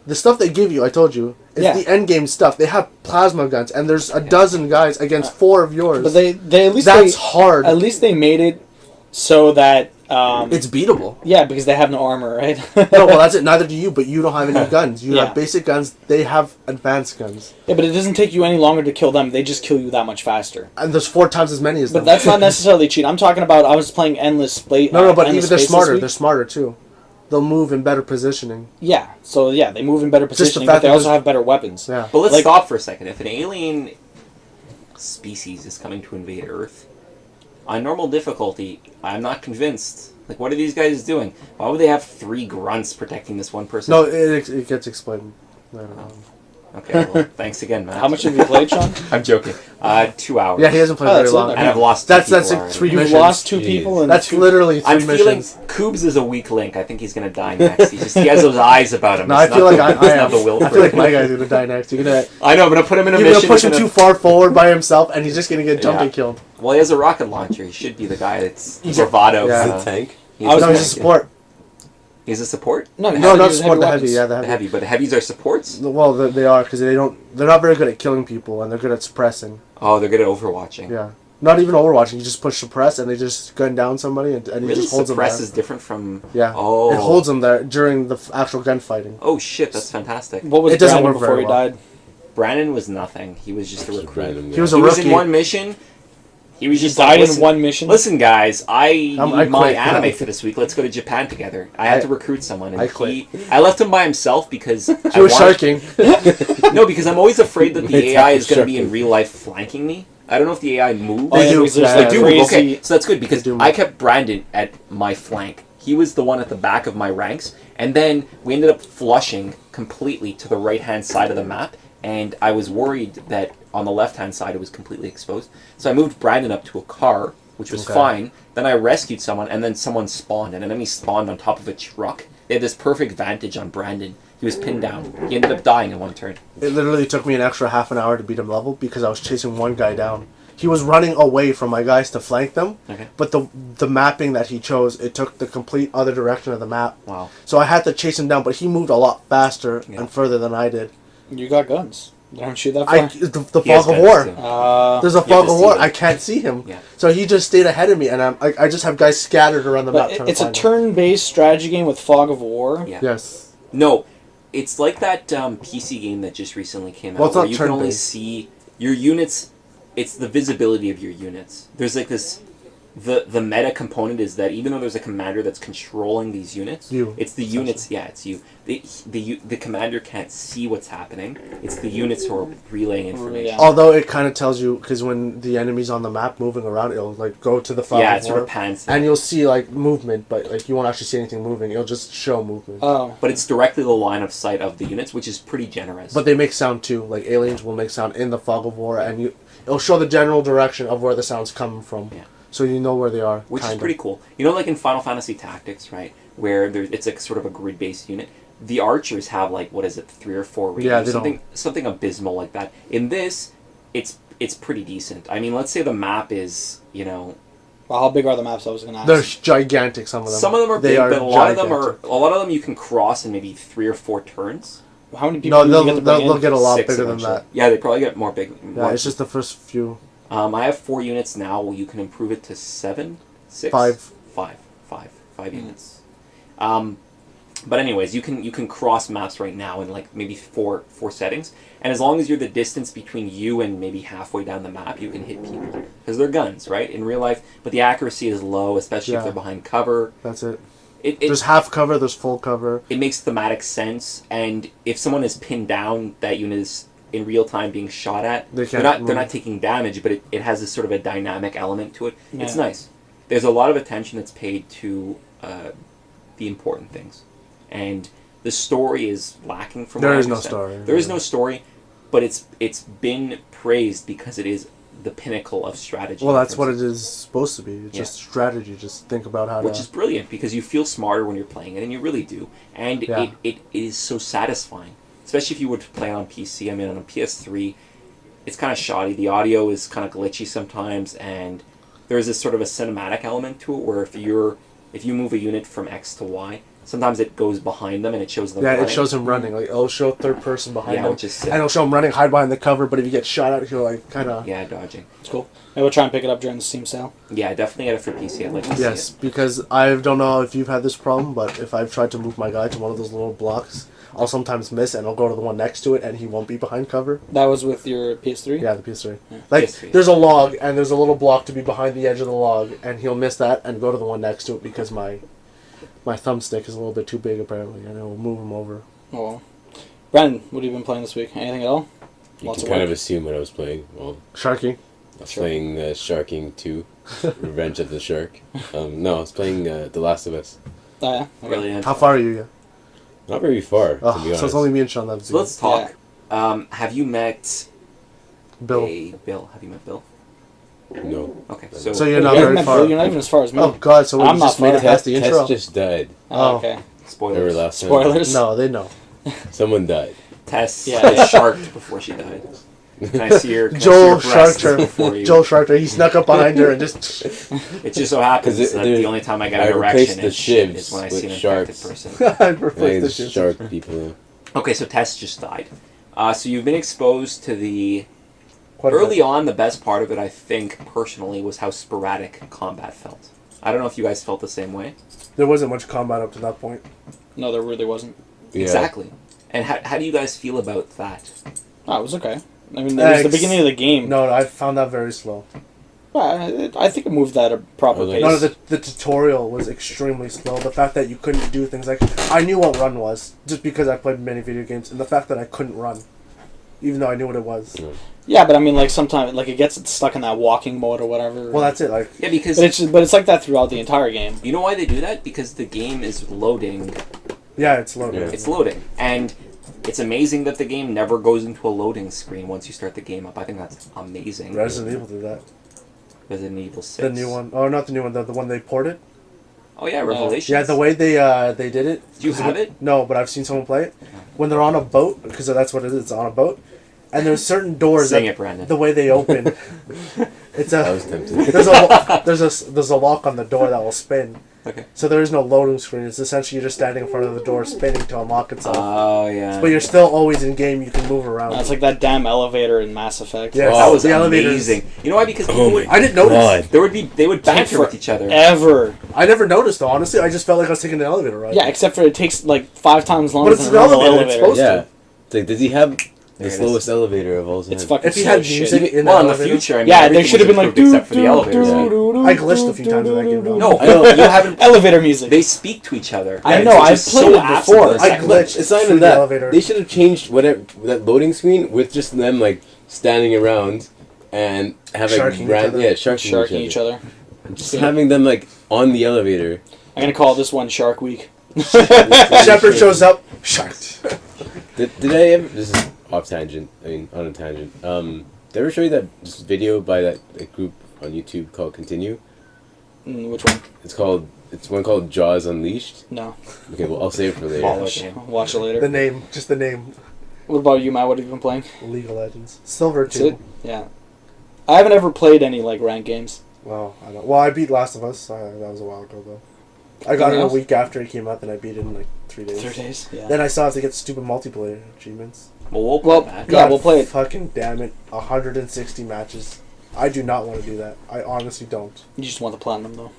The stuff they give you, I told you, is the end game stuff. They have plasma guns, and there's a dozen guys against 4 of yours. But they at least that's hard. At least they made it so that it's beatable. Yeah, because they have no armor, right? No, well that's it. Neither do you, but you don't have any guns. You have basic guns. They have advanced guns. Yeah, but it doesn't take you any longer to kill them. They just kill you that much faster. And there's 4 times as many as them. But that's not necessarily cheat. I'm talking about I was playing Endless Space. No, but even they're smarter. They're smarter too. They'll move in better positioning. Yeah, so they move in better positioning, but they also have better weapons. Yeah. But let's stop for a second. If an alien species is coming to invade Earth, on normal difficulty, I'm not convinced. Like, what are these guys doing? Why would they have 3 grunts protecting this one person? No, it gets explained. I don't know. Okay, well, thanks again, Matt. How much have you played, Sean? I'm joking. 2 hours. Yeah, he hasn't played very long. And I've lost 2 That's people like 3 You've missions. lost 2 people? And that's literally 3 missions. I'm feeling Koobs is a weak link. I think he's going to die next. He has those eyes about him. No, I feel like I have the will I feel like my guy's going to die next. You're gonna, I know, I'm going to put him in a mission. You're going to push him too far forward by himself, and he's just going to get jumped and killed. Well, he has a rocket launcher. He should be the guy that's bravado. Yeah. He's a tank? He's a support. He's a support? No, not support, the heavy. Yeah, the heavy. But the heavies are supports? Well, they are, because they're not very good at killing people, and they're good at suppressing. Oh, they're good at overwatching. Yeah. Not even overwatching. You just push suppress, and they just gun down somebody, and he just holds them there. Suppress is different from... Yeah. Oh. It holds them there during the actual gunfighting. Oh, shit, that's fantastic. What was Brandon before he died? Brandon was nothing. He was just a recruit. He was a rookie. In one mission... He was just died in one mission. Listen, guys, I need my anime Yeah. for this week. Let's go to Japan together. I had to recruit someone, and I quit. I left him by himself because he was sharking. No, because I'm always afraid that the AI is going to be in real life flanking me. I don't know if the AI moves. They do. They do move. Okay, so that's good because I kept Brandon at my flank. He was the one at the back of my ranks, and then we ended up flushing completely to the right-hand side of the map. and I was worried that on the left-hand side it was completely exposed. So I moved Brandon up to a car, which was fine. Then I rescued someone, and then someone spawned. An enemy spawned on top of a truck. They had this perfect vantage on Brandon. He was pinned down. He ended up dying in one turn. It literally took me an extra half an hour to beat him level because I was chasing one guy down. He was running away from my guys to flank them, but the mapping that he chose, it took the complete other direction of the map. Wow. So I had to chase him down, but he moved a lot faster and further than I did. You got guns. You don't shoot that far? The fog of war. There's a fog of war. I can't see him. Yeah. So he just stayed ahead of me, and I just have guys scattered around the map. It's a turn-based strategy game with fog of war. Yeah. Yes. No, it's like that PC game that just recently came out, Well, it's where not you can only turn-based. see your units. It's the visibility of your units. There's like this. The meta component is that even though there's a commander that's controlling these units, it's the units. Yeah, it's you. The commander can't see what's happening. It's the units who are relaying information. Yeah. Although it kind of tells you, because when the enemy's on the map moving around, it'll like go to the fog Yeah, of it sort war, of pans. and you'll see like movement, but like you won't actually see anything moving. It'll just show movement. Oh. But it's directly the line of sight of the units, which is pretty generous. But they make sound too. Like aliens will make sound in the fog of war, and it'll show the general direction of where the sound's coming from. Yeah. So you know where they are. Which is pretty cool. You know, like in Final Fantasy Tactics, right? Where it's like sort of a grid-based unit. The archers have like, what is it, 3 or 4 radios? Yeah, they something abysmal like that. In this, it's pretty decent. I mean, let's say the map is, you know... Well, how big are the maps? I was going to ask. They're gigantic. Some of them. Some of them are big, but a lot of them you can cross in maybe 3 or 4 turns. How many people? No, do you they'll get a lot 6 bigger than eventually. that. Yeah, they probably get more big. Yeah, it's just the first few. I have 4 units now. Well, you can improve it to 7, 6, 5 units. But anyways, you can cross maps right now in like maybe four settings, and as long as you're the distance between you and maybe halfway down the map, you can hit people because they're guns, right? In real life, but the accuracy is low, especially if they're behind cover. That's it. There's half cover. There's full cover. It makes thematic sense, and if someone is pinned down, that unit is in real time being shot at. They're not taking damage, but it has this sort of a dynamic element to it. Yeah. It's nice. There's a lot of attention that's paid to the important things, and the story is lacking from. There is no story. There is no story, but it's been praised because it is the pinnacle of strategy. Well, that's what it is supposed to be. It's just strategy. Just think about how Which is brilliant because you feel smarter when you're playing it, and you really do. And it is so satisfying, especially if you were to play it on PC. I mean, on a PS3, it's kind of shoddy. The audio is kind of glitchy sometimes, and there's this sort of a cinematic element to it where if you move a unit from X to Y, sometimes it goes behind them and it shows them running. It shows him running. Like, it'll show third person behind him. Which is sick. And it'll show him running, hide behind the cover, but if you get shot at, he'll like kind of... Yeah, dodging. It's cool. Maybe we'll try and pick it up during the Steam sale. Yeah, definitely get it for PC. I'd like to see it. Yes, because I don't know if you've had this problem, but if I've tried to move my guy to one of those little blocks, I'll sometimes miss and I'll go to the one next to it and he won't be behind cover. That was with your PS3? Yeah, the PS3. Yeah. Like, PS3. There's a log and there's a little block to be behind the edge of the log and he'll miss that and go to the one next to it because my thumbstick is a little bit too big apparently and it will move him over. Oh well. Brandon, what have you been playing this week? Anything at all? You can kind of assume what I was playing. Well, Sharky? I was playing Sharking 2, Revenge of the Shark. No, I was playing The Last of Us. Oh yeah? Okay. Brilliant. How far are you? Not very far, to be honest. So it's only me and Sean that So let's talk. Yeah. Have you met Bill? Have you met Bill? No. Okay, so you're not very far. You're not even as far as me. Oh god, so I'm we not just made it far. past the intro? Tess just died. Oh, okay. Spoilers. Spoilers? No, they know. Someone died. Tess was sharked before she died. Can I see her? Joel sharked her. You? Joel sharked her. He snuck up behind her and just... It just so happens that the only time I get an erection is when I see an infected person. I replaced the shivs. Shark people. Okay, so Tess just died. So you've been exposed to the... Early on, the best part of it, I think, personally, was how sporadic combat felt. I don't know if you guys felt the same way. There wasn't much combat up to that point. No, there really wasn't. Yeah. Exactly. And how do you guys feel about that? Oh, it was okay. I mean, it was the beginning of the game. No, I found that very slow. I think it moved at a proper pace. No, the tutorial was extremely slow. The fact that you couldn't do things like... I knew what run was, just because I played many video games, and the fact that I couldn't run, even though I knew what it was. Yeah, but I mean, like, sometimes, like, it gets stuck in that walking mode or whatever. Well, that's it, like... Yeah, because... But it's like that throughout the entire game. You know why they do that? Because the game is loading. Yeah, it's loading. Yeah. It's loading. And It's amazing that the game never goes into a loading screen once you start the game up. I think that's amazing. Resident Evil did that. Resident Evil 6. The new one. Oh, not the new one. The one they ported. Oh yeah, Revelations. Yeah, the way they did it. Do you have it? No, but I've seen someone play it. When they're on a boat, because that's what it is. It's on a boat, and there's certain doors. Sing it, Brandon. The way they open. It's I was tempted. there's a lock on the door that will spin. Okay. So there is no loading screen. It's essentially you're just standing in front of the door, spinning to unlock itself. Oh yeah. But you're still always in game. You can move around. That's like that damn elevator in Mass Effect. Yeah, that was the elevators. amazing. You know why? Because people would, I didn't notice. they would banter with each other. Ever. I never noticed though. Honestly, I just felt like I was taking an elevator ride. Yeah, except for it takes like 5 times longer But it's than a an normal elevator, it's elevator. supposed Yeah. It's like, does he have the There it slowest elevator of all time? It's fucking If he slow had as shit. music in the Well, in the elevator, future, I mean, Yeah, there everything should have was been like improved except for the elevators. I glitched a few times in that game, though. No, I know. you haven't. Elevator music. They speak to each other. I and know, it's I've just played it absent before. of the I second. glitched. It's not through even the that. elevator. They should have changed whatever that loading screen with just them like standing around and having Sharking each other. sharking Sharking each other. Just having them like on the elevator. I'm gonna call this one Shark Week. Shepard shows up. Sharked. Did I ever? This is off tangent. I mean, on a tangent. Did I ever show you that this video by that group on YouTube called Continue? Which one? It's one called Jaws Unleashed. No. Okay, well I'll save it for later. Oh, okay. Watch it later. The name, just the name. What about you, Matt? What have you been playing? League of Legends. Silver That's 2. it? Yeah. I haven't ever played any like ranked games. Well, I don't. Well, I beat Last of Us. That was a while ago though. I got it a else? week after it came out, then I beat it in like 3 days. 3 days. Yeah. Then I still have to get stupid multiplayer achievements. Well, we'll Well, play that. yeah, God we'll play it. Fucking damn it! 160 matches. I do not want to do that. I honestly don't. You just want the platinum though.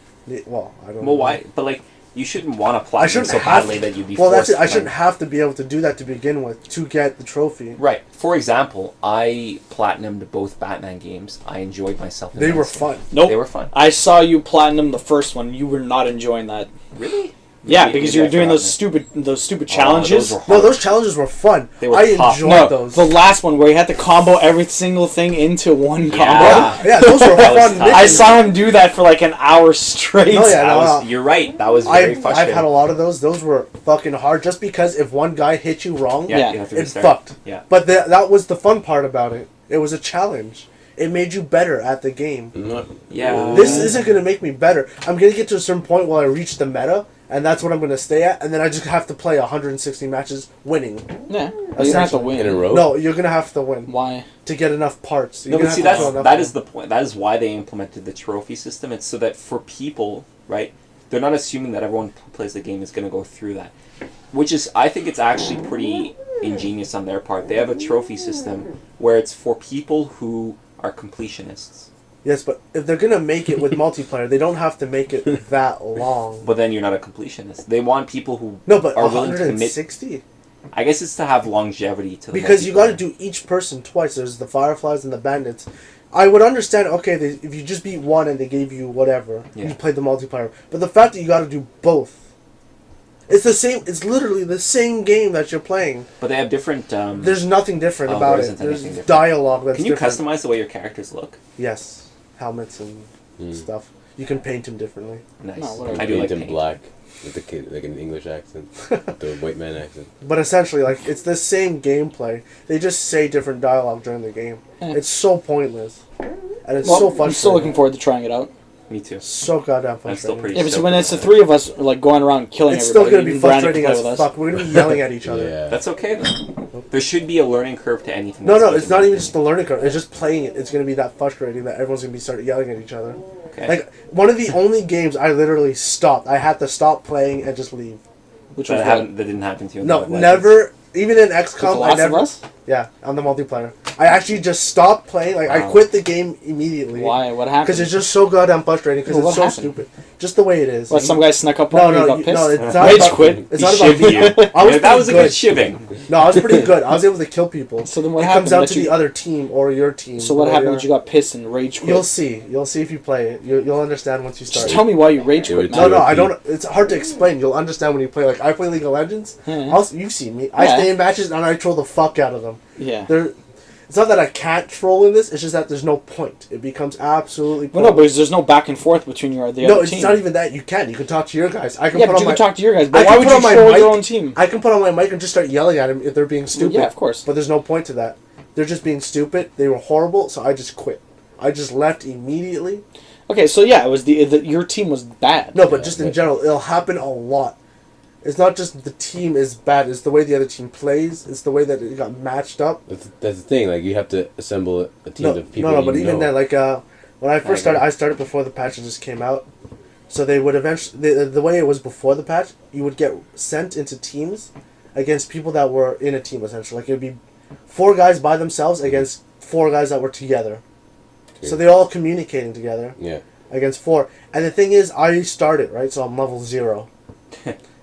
Well, I don't. Well, know. why? But like, you shouldn't want to play I shouldn't so have badly that you'd be. Well, that's forced it. I to shouldn't play. have to be able to do that to begin with to get the trophy. Right. For example, I platinumed both Batman games. I enjoyed myself. They were immensely. fun. Nope. They were fun. I saw you platinum the first one. You were not enjoying that. Really? Yeah, Maybe- because maybe you were I doing forgot those stupid Oh, challenges. those were No, hard. those challenges were fun. They were I tough. enjoyed No, those. the last one where you had to combo every single thing into one combo. Yeah. Yeah, those were That was fun. tough. I missions. saw him do that for like an hour straight. No, yeah, That no, was, no. you're right. That was very I've frustrating. had a lot of those. Those were fucking hard. Just because if one guy hit you wrong, Yeah, Yeah. you have to it's restart. fucked. Yeah. But that was the fun part about it. It was a challenge. It made you better at the game. I'm not. Yeah. This isn't going to make me better. I'm going to get to a certain point where I reach the meta, and that's what I'm going to stay at, and then I just have to play 160 matches winning. Yeah, but you don't have to win. In a row. No, you're going to have to win Why? to get enough parts. You're No, but gonna see, have to throw enough that in. is the point. That is why they implemented the trophy system. It's so that for people, right, they're not assuming that everyone who plays the game is going to go through that. Which is, I think it's actually pretty ingenious on their part. They have a trophy system where it's for people who are completionists. Yes, but if they're going to make it with multiplayer, they don't have to make it that long. But then you're not a completionist. They want people who No, but are willing to commit. 160? I guess it's to have longevity to the Because you got to multiplayer. do each person twice. There's the Fireflies and the Bandits. I would understand, okay, if you just beat one and they gave you whatever, Yeah. you played the multiplayer. But the fact that you got to do both. It's the same. It's literally the same game that you're playing. But they have different. There's nothing different Oh, about there it. isn't There's anything different. dialogue that's Can you different. customize the way your characters look? Yes, helmets and stuff. You can paint them differently. Nice. No, whatever. I do like him paint. black with the kid, like an English accent, the white man accent. But essentially, like, it's the same gameplay. They just say different dialogue during the game. Yeah. It's so pointless, and it's Well, so frustrating. I'm still looking forward to trying it out. Me too. So goddamn I'm still frustrating. pretty. Yeah, but stoked when about it's the it. three of us like going around killing It's still everybody, gonna be even Brandon frustrating can as play with fuck. We're gonna be yelling at each other. Yeah. That's okay though. There should be a learning curve to anything. No, that's no, good, it's in not my even just the opinion. learning curve. It's just playing it. It's gonna be that frustrating that everyone's gonna be start yelling at each other. Okay. Like one of the only games I literally stopped. I had to stop playing and just leave. Which was that didn't happen to you. in No, League of never. Even in The XCOM, I Last of never. Us? Yeah, on the multiplayer. I actually just stopped playing. Like I Wow. quit the game immediately. Why? What happened? Because it's just so goddamn frustrating. Because Well, it's so what happened? stupid. Just the way it is. What, some guy snuck up No, on you no, and got you- pissed? no. It's not Rage about, quit. It's He not about shivved me. you. I was Yeah, that pretty was a good good. shivving. No, I was pretty good. I was able to kill people. So then what it happened? comes down That to you- the other team or your team. So what or happened your- when you got pissed and rage quit? You'll see. You'll see if you play it. You'll understand once you start. Just tell me why you rage They quit, were man. No, I don't. It's hard to explain. You'll understand when you play. Like I play League of Legends. Yeah. You've seen me. I Yeah. stay in matches and I troll the fuck out of them. Yeah. It's not that I can't troll in this. It's just that there's no point. It becomes absolutely. Well, no, because there's no back and forth between you or the other team. No, it's not even that. You can. You can talk to your guys. I can. Yeah, put but on you my, can talk to your guys. But I why can would put you on my troll mic- your own team? I can put on my mic and just start yelling at them if they're being stupid. Yeah, of course. But there's no point to that. They're just being stupid. They were horrible, so I just quit. I just left immediately. Okay, so yeah, it was your team was bad. No, but just in general, it'll happen a lot. It's not just the team is bad. It's the way the other team plays. It's the way that it got matched up. That's the thing. Like you have to assemble a team of people. No, but even then, like when I first started, I started before the patch just came out. So they would eventually the way it was before the patch, you would get sent into teams against people that were in a team essentially. Like it would be 4 guys by themselves against 4 guys that were together. So they're all communicating together. Yeah. Against 4. And the thing is, I started, right? So I'm level 0.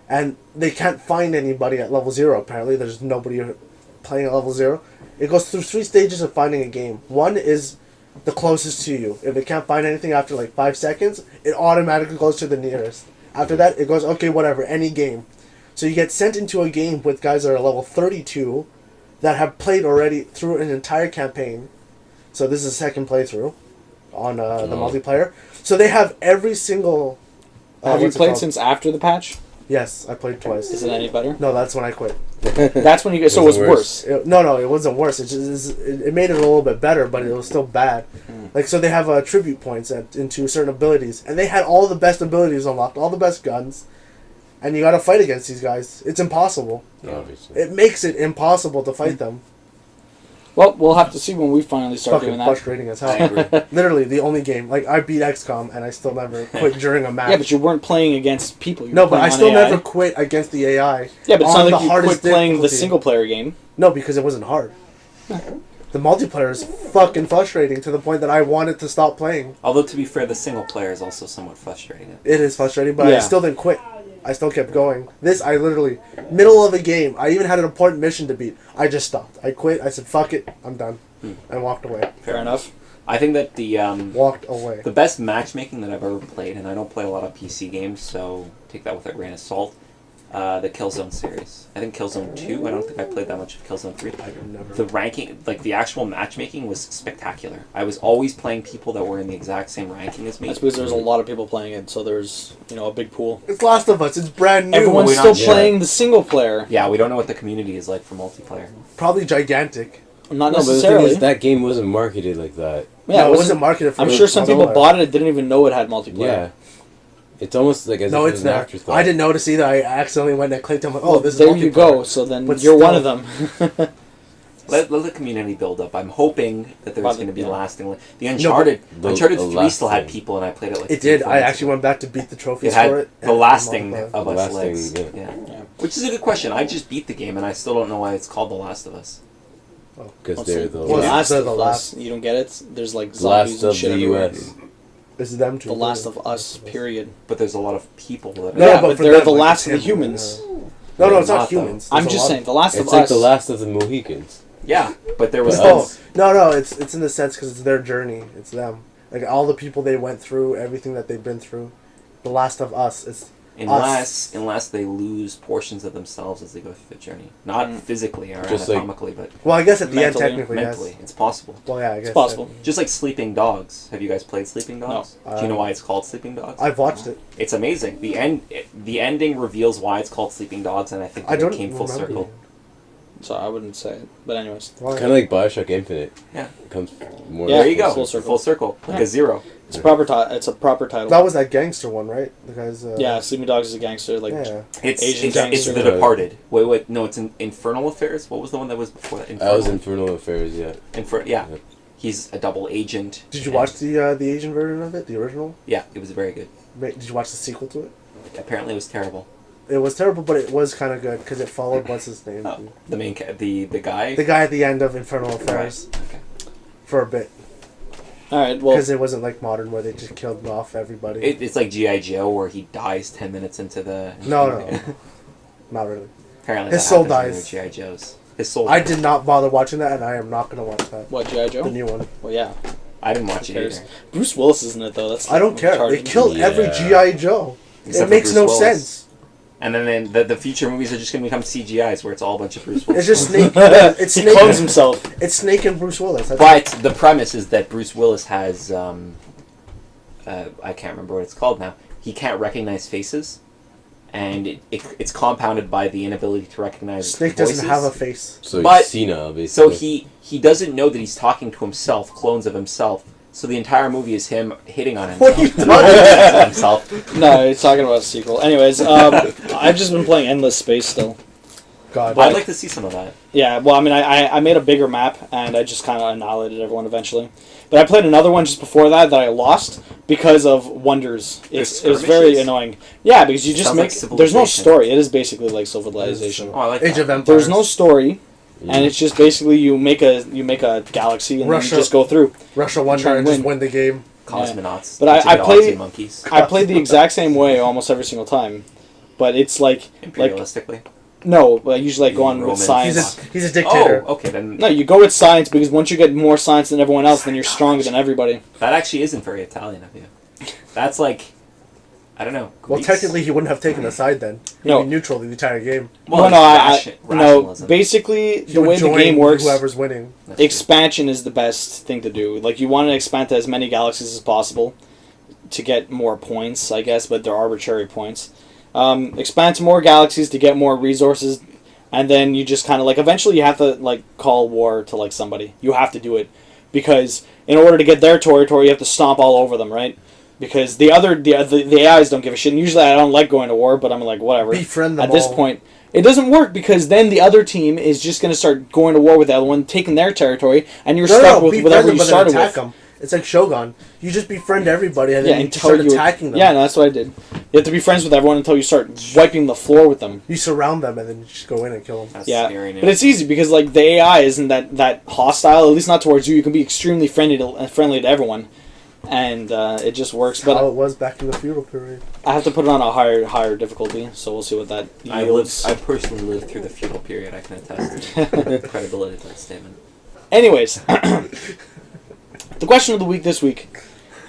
And they can't find anybody at level 0, apparently. There's nobody playing at level 0. It goes through 3 stages of finding a game. One is the closest to you. If it can't find anything after like 5 seconds, it automatically goes to the nearest. After that, it goes, okay, whatever, any game. So you get sent into a game with guys that are level 32 that have played already through an entire campaign. So this is a second playthrough on the multiplayer. So they have every single... Have you played since after the patch? Yes, I played twice. Is it any better? No, that's when I quit. That's when you get... So it was worse. No, it wasn't worse. It made it a little bit better, but it was still bad. Like, so they have tribute points into certain abilities. And they had all the best abilities unlocked, all the best guns. And you gotta fight against these guys. It's impossible. Obviously. It makes it impossible to fight them. Well, we'll have to see when we finally start doing Fucking that. frustrating as hell. I agree. Literally, the only game. Like, I beat XCOM, and I still never quit during a match. Yeah, but you weren't playing against people. You No, were but playing I on still AI. never quit against the AI. Yeah, but it's on not like you hardest quit playing the difficulty. single-player game. No, because it wasn't hard. The multiplayer is fucking frustrating to the point that I wanted to stop playing. Although, to be fair, the single player is also somewhat frustrating. It is frustrating, but I Yeah. still didn't quit. I still kept going. This, I literally, middle of a game, I even had an important mission to beat. I just stopped. I quit. I said, fuck it, I'm done. And walked away. Fair enough. I think that Walked away. the best matchmaking that I've ever played, and I don't play a lot of PC games, so take that with a grain of salt, the Killzone series. I think Killzone 2, I don't think I played that much of Killzone 3. The ranking, like the actual matchmaking was spectacular. I was always playing people that were in the exact same ranking as me. That's because there's a lot of people playing it, so there's, a big pool. It's Last of Us. It's brand new. Everyone's we're still not sure. playing the single-player. Yeah, we don't know what the community is like for multiplayer. Probably gigantic. Not No, but the thing necessarily. is, that game wasn't marketed like that. Yeah, No, it it wasn't marketed for I'm sure some people bought it and didn't even know it had multiplayer. Yeah. It's almost like as No, if it's it was an not. afterthought. I didn't notice either. I accidentally went and clicked. I'm like, Well, oh, this is there you multiplayer. go. So then But you're one still- of them. Let the community build up. I'm hoping that there's Probably, going to be yeah. lasting. The Uncharted, the Uncharted 3 last still had thing. people, and I played it like It 3 did. or 4 I months actually ago. went back to beat the trophies It had for it. the and lasting multiplayer. of The us last legs. thing, Yeah. Yeah. Which is a good question. I just beat the game, and I still don't know why it's called The Last of Us. Because What's they're the the Well, Last they're of the Us. last. You don't get it? There's like last zombies and of shit the everywhere. U.S. This is them two. The Last of Us, period. But there's a lot of people that are... No, Yeah, but but for they're them, the like, last of it's the him, humans. No, it's Not not though. humans. I'm There's a just lot saying, of- The Last It's of like Us. the last of the Mohicans. Yeah, but there was... Oh, no, it's in the sense because it's their journey. It's them. Like all the people they went through, everything that they've been through. The Last of Us. It's Unless they lose portions of themselves as they go through the journey. Not physically or Just like- anatomically, but well, I guess at the end Mentally, technically, mentally. yes. It's possible. Well, yeah, I guess It's possible. Just like Sleeping Dogs. Have you guys played Sleeping Dogs? Do you know why it's called Sleeping Dogs? I've watched it. It's amazing. The ending reveals why it's called Sleeping Dogs, and I think I that don't it came full remember. circle. So I wouldn't say it. But anyways. Why? Kind of like Bioshock Infinite. Yeah. It comes more. Yeah, There you go. full circle. Full circle. Like a zero. It's a proper it's a proper title. That was that gangster one, right? The guy's. Yeah, Sleeping Dogs is a gangster. Like, Yeah. It's Asian it's gangster. The Departed. Wait. No, it's Infernal Affairs. What was the one that was before that? That was Infernal Affairs, yeah. Yeah. Yeah. He's a double agent. Did you and- watch the Asian version of it, the original? Yeah, it was very good. Did you watch the sequel to it? Apparently, it was terrible. It was terrible, but it was kind of good because it followed what's his name, Oh, the main the guy. the guy at the end of Infernal Affairs, Okay. for a bit, all right, well, because it wasn't like modern where they just killed off everybody. It's like G.I. Joe where he dies 10 minutes into the. No, not really. Apparently, His that soul happens dies. in G.I. Joes. His soul. I dies. did not bother watching that, and I am not gonna watch that. what, G.I. Joe? The new one. Well, yeah. I didn't watch Who it cares? either. Bruce Willis is in it, though. That's I don't care. They retarded. kill every Yeah. GI Joe. Except It for makes Bruce no Willis. sense. And then the future movies are just going to become CGIs where it's all a bunch of Bruce Willis. It's just Snake. It's He Snake. clones himself. It's Snake and Bruce Willis. That's But the premise is that Bruce Willis has, I can't remember what it's called now. He can't recognize faces, and it's compounded by the inability to recognize Snake voices. doesn't have a face. So But- he's senile, basically. So he doesn't know that he's talking to himself, clones of himself. So the entire movie is him hitting on himself. What are you talking on himself. No, he's talking about a sequel. Anyways, I've just been playing Endless Space still. God. I'd like to see some of that. Yeah, well, I mean, I made a bigger map, and I just kind of annihilated everyone eventually. But I played another one just before that I lost because of Wonders. It was very skirmishes? annoying. Yeah, because you just Sounds make... like there's no Civilization. story. It is basically like Civilization. Oh, I like Age that. of Empires. There's no story, and it's just basically you make a galaxy, and then Russia. you just go through. Russia won Try and and just win. win the game. Cosmonauts. But I Ultimate played- Odyssey monkeys. I played the exact same way almost every single time. But it's like Imperialistically. no, I usually go on with Roman. science. He's a dictator. Oh, okay, then No, you go with science because once you get more science than everyone else, then you're stronger than everybody. that actually isn't very Italian of you. That's like, I don't know. Well, Greece? technically, he wouldn't have taken a side then. He'd No. be neutral the entire game. Well, no, it's no, rationalism. basically He the would way the join game works, whoever's winning. That's true. expansion is the best thing to do. Like you want to expand to as many galaxies as possible to get more points, I guess, but they're arbitrary points. Expand to more galaxies to get more resources, and then you just kind of like eventually you have to like call war to like somebody. You have to do it because in order to get their territory, you have to stomp all over them, right? Because the AIs don't give a shit. And usually I don't like going to war, but I'm like whatever. Befriend them At this all. point, it doesn't work because then the other team is just going to start going to war with the other one, taking their territory, and you're stuck with befriend whatever them, you but then started attack with. them. It's like Shogun. You just befriend everybody and then you until start you attacking them. Yeah, no, that's what I did. You have to be friends with everyone until you start wiping the floor with them. You surround them and then you just go in and kill them. That's Yeah, scary news. but it's easy because like the AI isn't that hostile. At least not towards you. You can be extremely friendly to everyone, and it just works. That's how But it was back in the feudal period. I have to put it on a higher difficulty, so we'll see what that yields. I personally lived through the feudal period. I can attest to the credibility of that statement. Anyways, the question of the week this week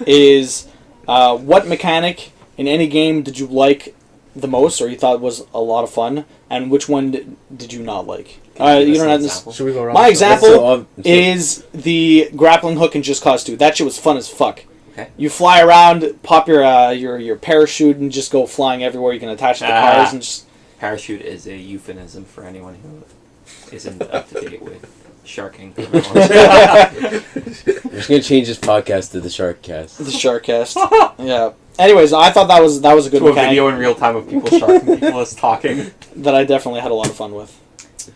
is what mechanic in any game did you like the most or you thought was a lot of fun, and which one did you not like? Can You give us don't an have this. example? Should we go around? My the example So, is the grappling hook in Just Cause 2. That shit was fun as fuck. Okay. You fly around, pop your parachute, and just go flying everywhere. You can attach to the cars and just... Parachute is a euphemism for anyone who isn't up to date with sharking. We're just gonna change this podcast to the Shark Cast. The Sharkcast. Yeah. Anyways, I thought that was a good to a mechanic video in real time of people sharking people as talking. that I definitely had a lot of fun with.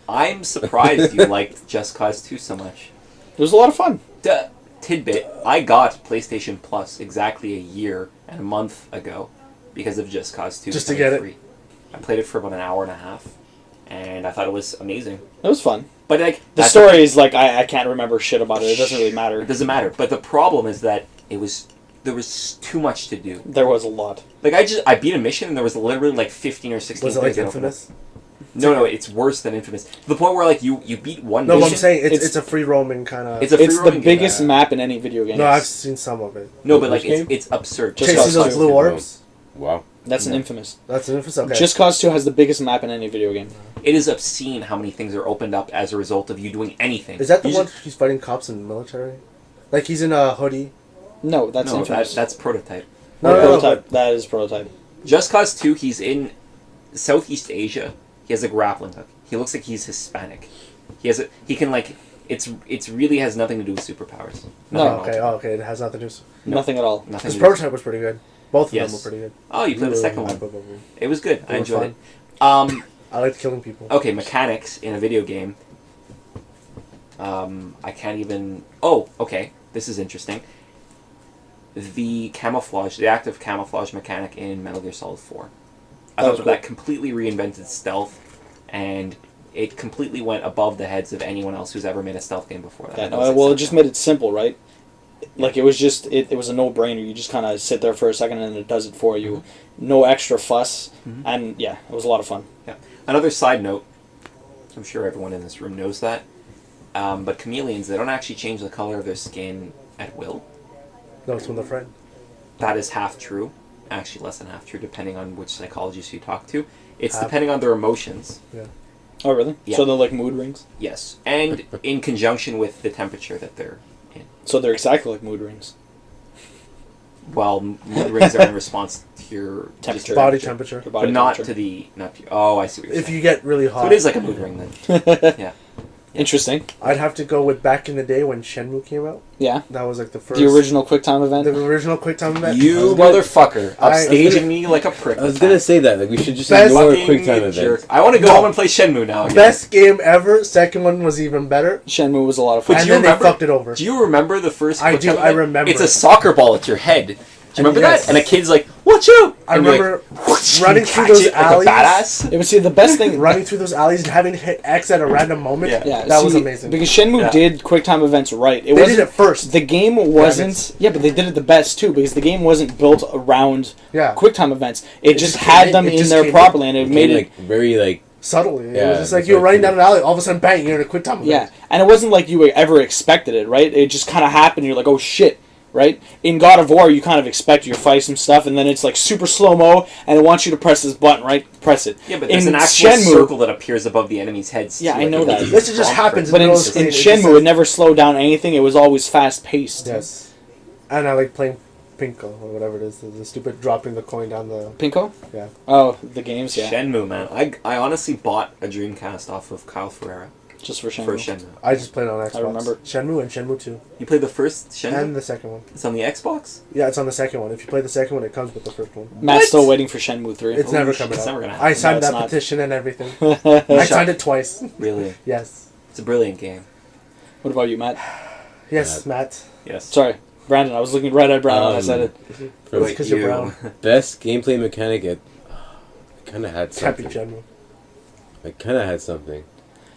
I'm surprised you liked Just Cause 2 so much. It was a lot of fun. Tidbit, I got PlayStation Plus exactly a year and a month ago because of Just Cause 2. Just to becoming get it. free. I played it for about an hour and a half, and I thought it was amazing. It was fun. But like The that's story is like I can't remember shit about it. It doesn't really It matter. doesn't matter. But the problem is that there was too much to do. There was a lot. Like I beat a mission and there was literally like 15 or 16 Was it like things that opened up. Infamous? No, it's worse than Infamous. To the point where like you beat one No, mission. what I'm saying It's- it's a free roaming kind of. It's a It's the free-roaming game. biggest map in any video game. No, I've seen some of it. No, but like Which game? it's absurd. Just Chasing Cause those 2. blue orbs. Wow. That's an No. Infamous. That's an Infamous. Okay. Just Cause 2 has the biggest map in any video game. It is obscene how many things are opened up as a result of you doing anything. Is that the You one just- he's fighting cops in the military? Like he's in a hoodie. No, that's no, Infamous. that's Prototype. No, no, no, Prototype. That is Prototype. Just Cause 2, he's in Southeast Asia. He has a grappling hook. He looks like he's Hispanic. He can like it's really has nothing to do with superpowers. No. Nothing at all. Okay, oh, okay, it has nothing to do. No. Nothing at all. Nothing His to do with- prototype was pretty good. Both of Yes. them were pretty good. Oh, you played the second one. It was good. I They were enjoyed it. I liked killing people. Okay, mechanics in a video game. I can't even... Oh, okay. This is interesting. The active camouflage mechanic in Metal Gear Solid 4. I That thought was that completely reinvented stealth, and it completely went above the heads of anyone else who's ever made a stealth game before that. Yeah, That no, was well, it just exceptional. made it simple, right? Like, it was just, it was a no-brainer. You just kind of sit there for a second and it does it for you. No extra fuss. Mhm. And, yeah, it was a lot of fun. Yeah. Another side note, I'm sure everyone in this room knows that, but chameleons, they don't actually change the color of their skin at will. No, it's from the friend. That is half true. Actually, less than half true, depending on which psychologist you talk to. It's depending on their emotions. Yeah. Oh, really? Yeah. So they're like mood rings? Yes. And in conjunction with the temperature that they're in. So they're exactly like mood rings. Well, mood rings are in response to your Temperature. Body temperature. Your body but not temperature. to the... Oh, I see what you're If saying. you get really hot. So it is like a mood ring then. Yeah. Interesting. I'd have to go with back in the day when Shenmue came out. Yeah. That was like the first. The original QuickTime event. The original QuickTime event. You motherfucker. Upstaging me like a prick. I was gonna say that. Like we should just Best ignore Fucking QuickTime jerk. events. I want to go home and play Shenmue now again. Best game ever. Second one was even better. Shenmue was a lot of fun. But And do you then remember- they fucked it over. Do you remember the first I do, QuickTime I event? remember It's a it. soccer ball at your head. Do you remember Yes. that? And a kid's like, watch out! I And you're remember like, running through catch those it like a alleys. badass. Yeah, but see, the best thing... running through those alleys and having to hit X at a random moment. Yeah. Yeah, that was see, amazing. Because Shenmue Yeah. did QuickTime events right. They did it first. The game wasn't... Yeah, but they did it the best, too, because the game wasn't built around Yeah. QuickTime events. It just just had came them in- it in just there came properly, and it It made made it... like very like Subtly. It Yeah, was just like that's you were right, running too. down an alley, all of a sudden, bang, you're in a QuickTime event. Yeah, and it wasn't like you ever expected it, right? It just kind of happened, you're like, oh shit, right? In God of War, you kind of expect you fight some stuff, and then it's like super slow-mo, and it wants you to press this button, right? Press it. Yeah, but there's in an actual Shenmue, circle that appears above the enemy's heads. Yeah, too, I like know it that. does This just happens But in middle of the scene, it just Shenmue, says- it never slowed down anything. It was always fast-paced. Yes. And I like playing Pinko, or whatever it is. The stupid dropping the coin down the... Pinko? Yeah. Oh, the games, yeah. Shenmue, man. I honestly bought a Dreamcast off of Kyle Ferreira Just for Shenmue. for Shenmue. I just played it on Xbox. I remember. Shenmue and Shenmue 2. You played the first Shenmue? And the second one. It's on the Xbox? Yeah, it's on the second one. If you play the second one, it comes with the first one. Matt's What? still waiting for Shenmue 3. It's Holy never shit, coming it's out. never gonna happen. I signed No, it's that not. petition and everything. I signed it twice. Really? Yes. It's a brilliant game. What about you, Matt? Yes, Matt. Yes. Sorry, Brandon. I was looking right at Brandon when I said it. for It's 'cause you're you. brown. best gameplay mechanic. I kind of had Can't be something. Shenmue. I kind of had something.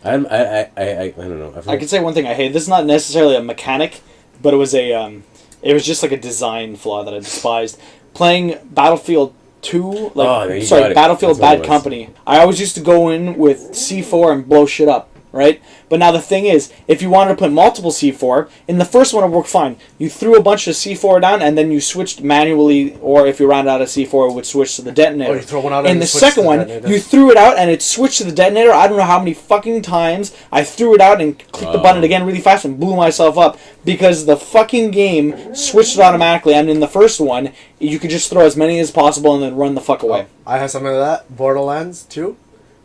I don't know. I can say one thing I hate. This is not necessarily a mechanic, but it was it was just like a design flaw that I despised. Playing Battlefield 2, Oh, there you got sorry, it. Battlefield That's what it Bad was. Company. I always used to go in with C4 and blow shit up, right? But now the thing is, if you wanted to put multiple C4, in the first one it worked fine. You threw a bunch of C4 down, and then you switched manually, or if you ran out of C4, it would switch to the detonator. Oh, you throw one out In and the it switches to second the one, detonator. you threw it out and it switched to the detonator. I don't know how many fucking times I threw it out and clicked the button again really fast and blew myself up because the fucking game switched it automatically. And in the first one, you could just throw as many as possible and then run the fuck away. I have something like that. Borderlands 2.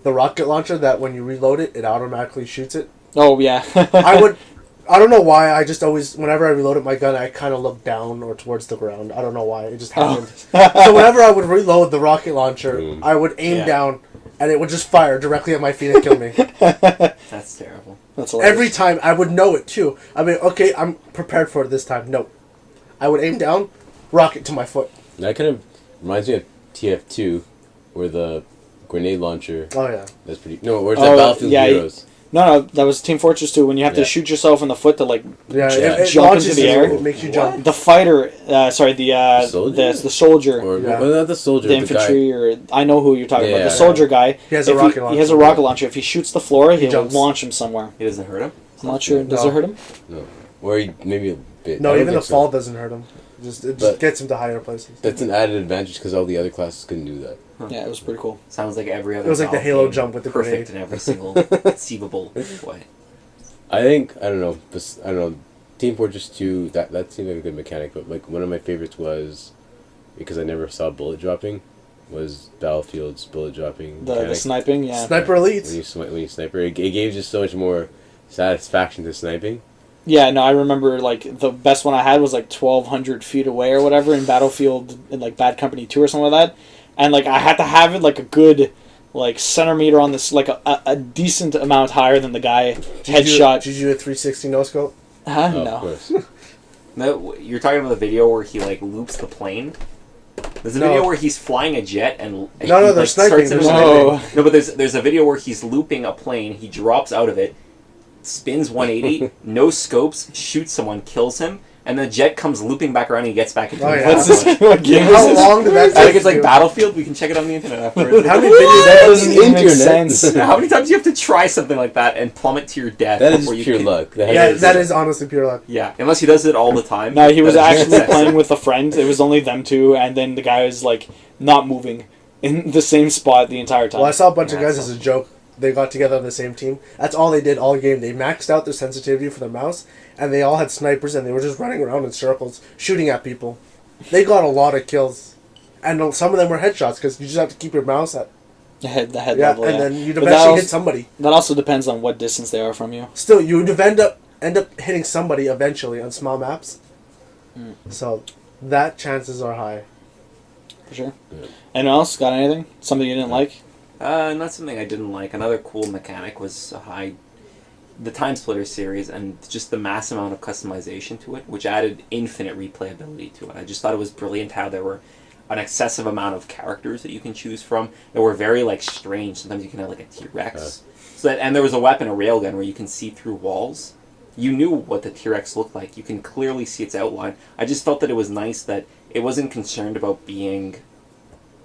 The rocket launcher that when you reload it, it automatically shoots it. Oh, yeah. I don't know why, I just always, whenever I reloaded my gun, I kind of looked down or towards the ground. I don't know why, it just happened. So whenever I would reload the rocket launcher, Boom. I would aim Yeah. down, and it would just fire directly at my feet and kill me. That's terrible. That's hilarious. Every time, I would know it too. I mean, okay, I'm prepared for it this time. No. I would aim down, rocket to my foot. That kind of reminds me of TF2, where the grenade launcher. Oh yeah. That's pretty. No, where's Oh, that Battlefield yeah, Heroes? No, that was Team Fortress 2 when you have to Yeah. shoot yourself in the foot to, like, Yeah, Yeah. it Jump launches into the you, air? it makes you jump. the fighter, sorry, the Soldier? the soldier. Or Yeah. well, not the soldier, The the infantry, guy. or I know who you're talking about. Yeah. The soldier guy. He has a if rocket He has a launcher. rocket launcher. If he shoots the floor, he'll jumps. launch him somewhere. It doesn't hurt him? I'm not sure. Does No. it hurt him? No, or he, maybe a bit. I No, don't even the think so. fall doesn't hurt him. It just But- gets him to higher places. That's an added advantage because all the other classes couldn't do that. Yeah, it was pretty cool. Sounds like every other It was like the Valve Halo game, jump with the perfect grenade. in every single conceivable way. I think I don't know. Team Fortress 2 that seemed like a good mechanic, but like one of my favorites was because I never saw bullet dropping was Battlefield's bullet dropping The mechanic. sniping, yeah. Sniper Elite. When you sniper, it gave just so much more satisfaction to sniping. Yeah, no, I remember like the best one I had was like 1,200 feet away or whatever in Battlefield in like Bad Company 2 or something like that, and like I had to have it like a good like centimeter on this, like a decent amount higher than the guy headshot. Did you do a 360 no scope? Oh, No. Of course. No, you're talking about the video where he like loops the plane. There's a No. video where he's flying a jet and he, No, they're like, sniping, starts in they're a- sniping. No, but there's a video where he's looping a plane. He drops out of it, spins 180, no scopes, shoots someone, kills him, and the jet comes looping back around and he gets back into Oh, the yeah. What's this? What game How is this? long did that I take? think it's like you? Battlefield. We can check it on the internet afterwards. How many videos? That doesn't even make Internet. sense. How many times do you have to try something like that and plummet to your death That is before you pure can... luck. Yeah, that is honestly pure luck. Yeah, unless he does it all the time. No, he was That makes actually sense. playing with a friend. It was only them two, and then the guy was like not moving, in the same spot the entire time. Well, I saw a bunch of Yeah, guys as a joke. They got together on the same team. That's all they did all game. They maxed out their sensitivity for their mouse, and they all had snipers, and they were just running around in circles, shooting at people. They got a lot of kills. And some of them were headshots, because you just have to keep your mouse at... The head Yeah, level, and then you'd But eventually hit somebody. That also depends on what distance they are from you. Still, you would end up hitting somebody eventually on small maps. So, that chances are high. For sure. Yeah. Anyone else got anything? Something you didn't like? Not something I didn't like. Another cool mechanic was the Time Splitter series and just the mass amount of customization to it, which added infinite replayability to it. I just thought it was brilliant how there were an excessive amount of characters that you can choose from that were very strange. Sometimes you can have a T-Rex. And there was a weapon, a railgun, where you can see through walls. You knew what the T-Rex looked like. You can clearly see its outline. I just felt that it was nice that it wasn't concerned about being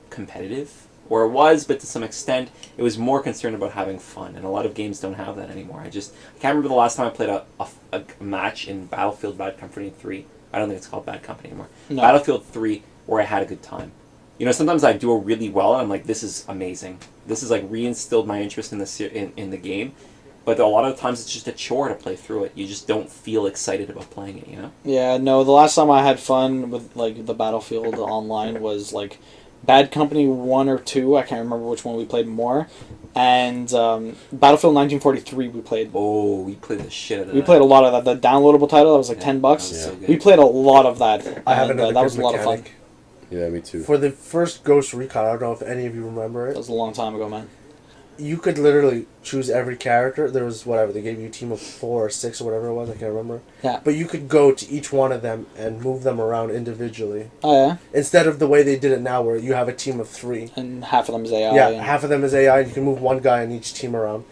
competitive. Or it was, but to some extent, it was more concerned about having fun. And a lot of games don't have that anymore. I can't remember the last time I played a match in Battlefield Bad Company 3. I don't think it's called Bad Company anymore. No. Battlefield 3, where I had a good time. Sometimes I do it really well, and I'm like, this is amazing. This is reinstilled my interest in the game. But a lot of times it's just a chore to play through it. You just don't feel excited about playing it, Yeah, no, the last time I had fun with, the Battlefield Online was, Bad Company 1 or 2. I can't remember which one we played more. And Battlefield 1943 we played. Oh, we played the shit out of that. We played a lot of that. The downloadable title, that was $10. So good. We played a lot of that. I haven't that was a lot of fun. Yeah, me too. For the first Ghost Recon, I don't know if any of you remember it. That was a long time ago, man. You could literally choose every character. There was they gave you a team of 4 or 6 or whatever it was, I can't remember. Yeah. But you could go to each one of them and move them around individually. Oh, yeah? Instead of the way they did it now where you have a team of 3. And half of them is AI. Yeah, half of them is AI and you can move one guy in each team around.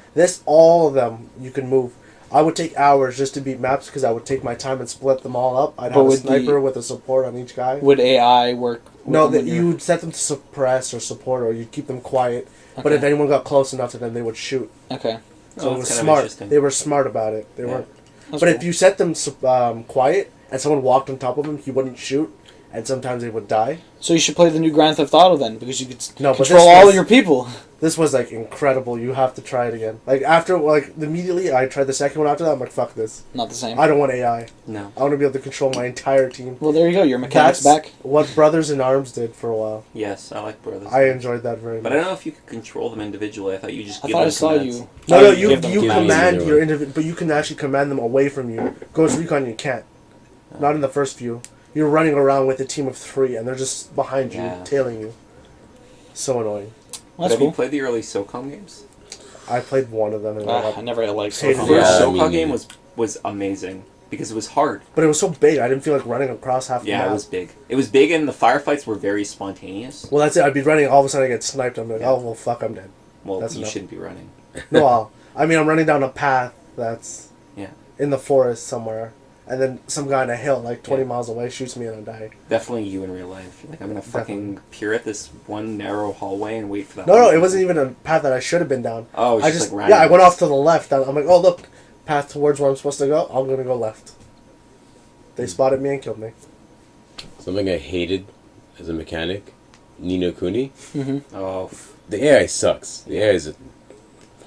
All of them you can move. I would take hours just to beat maps because I would take my time and split them all up. I'd have a sniper with a support on each guy. Would AI work? No, you would set them to suppress or support, or you'd keep them quiet. Okay. But if anyone got close enough to them, they would shoot. Okay. So it was smart. They were smart about it. They weren't. That's but cool. if you set them quiet and someone walked on top of them, he wouldn't shoot, and sometimes they would die. So you should play the new Grand Theft Auto then, because you could control this all of your people. This was incredible. You have to try it again. After immediately I tried the second one after that. I'm like, fuck this. Not the same. I don't want AI. No. I want to be able to control my entire team. Well, there you go. Your mechanics back. What Brothers in Arms did for a while. Yes, I like Brothers. I enjoyed that very much. But I don't know if you could control them individually. I thought you just give them I saw commands. you. No, you give command your individual, but you can actually command them away from you. Ghost Recon, you can't. Not in the first few. You're running around with a team of 3, and they're just behind you, tailing you. So annoying. Well, have cool. you played the early SOCOM games? I played one of them. And I never liked The SOCOM. first SOCOM game was amazing because it was hard. But it was so big, I didn't feel like running across half the map. Yeah, it was big. It was big, and the firefights were very spontaneous. Well, that's it. I'd be running, all of a sudden I get sniped. I'm like, oh, well, fuck, I'm dead. Well, that's you enough. shouldn't be running. No, I'm running down a path that's Yeah. in the forest somewhere. And then some guy on a hill, 20 miles away, shoots me and I die. Definitely you in real life. I'm gonna fucking peer at this one narrow hallway and wait for that. No, it wasn't even a path that I should have been down. Oh, I just I went off to the left. I'm like, oh look, path towards where I'm supposed to go. I'm gonna go left. They spotted me and killed me. Something I hated as a mechanic, Ni no Kuni. Mm-hmm. Oh, the AI sucks. The AI is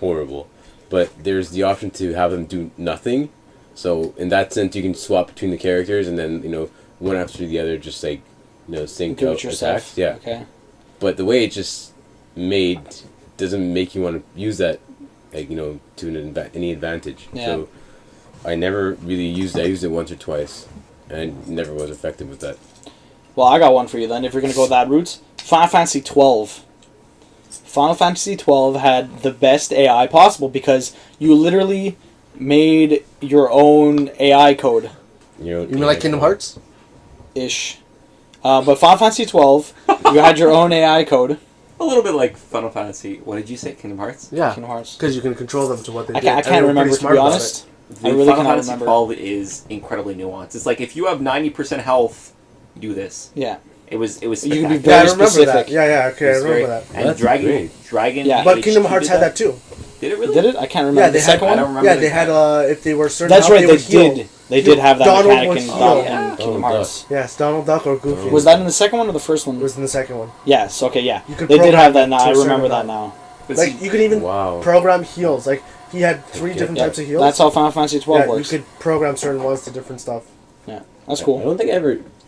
horrible, but there's the option to have them do nothing. So in that sense, you can swap between the characters, and then one after the other, just sync out attacks. Yeah. Okay. But the way it just made doesn't make you want to use that, to any advantage. Yeah. So I never really used it. I used it once or twice, and never was effective with that. Well, I got one for you then. If you're gonna go that route, Final Fantasy 12. Final Fantasy 12 had the best AI possible because you literally made your own AI code. You mean like Kingdom Hearts? Ish. But Final Fantasy 12, you had your own AI code. a little bit like Final Fantasy. What did you say? Kingdom Hearts? Yeah. Kingdom Hearts. Because you can control them to what they do. I can't remember, to be honest. I really Final cannot Fantasy remember. 12 is incredibly nuanced. It's like if you have 90% health, do this. Yeah. It was You can be spectacular. Yeah, I very remember specific. that. Yeah, okay, I remember that. And That's Dragon, great. Dragon. Yeah. But HQ Kingdom Hearts did had that too. Did it really? Did it? I can't remember. Yeah, the they second had. I don't one? remember. Yeah, they had. If they were certain, That's health, right, would they heal. did. They did have that Donald mechanic was in healed. Kingdom Hearts. Yes, Donald Duck or Goofy. Was that in the second one or the first It one? was in the second one. Yes. Okay. Yeah. You could They did program have that. it Now to I a certain remember that amount. now. But Like see, you could even Wow. program heals. Like he had 3 different types of heals. That's how Final Fantasy 12 yeah, works. you could program certain ones to different stuff. Yeah, that's I cool. don't think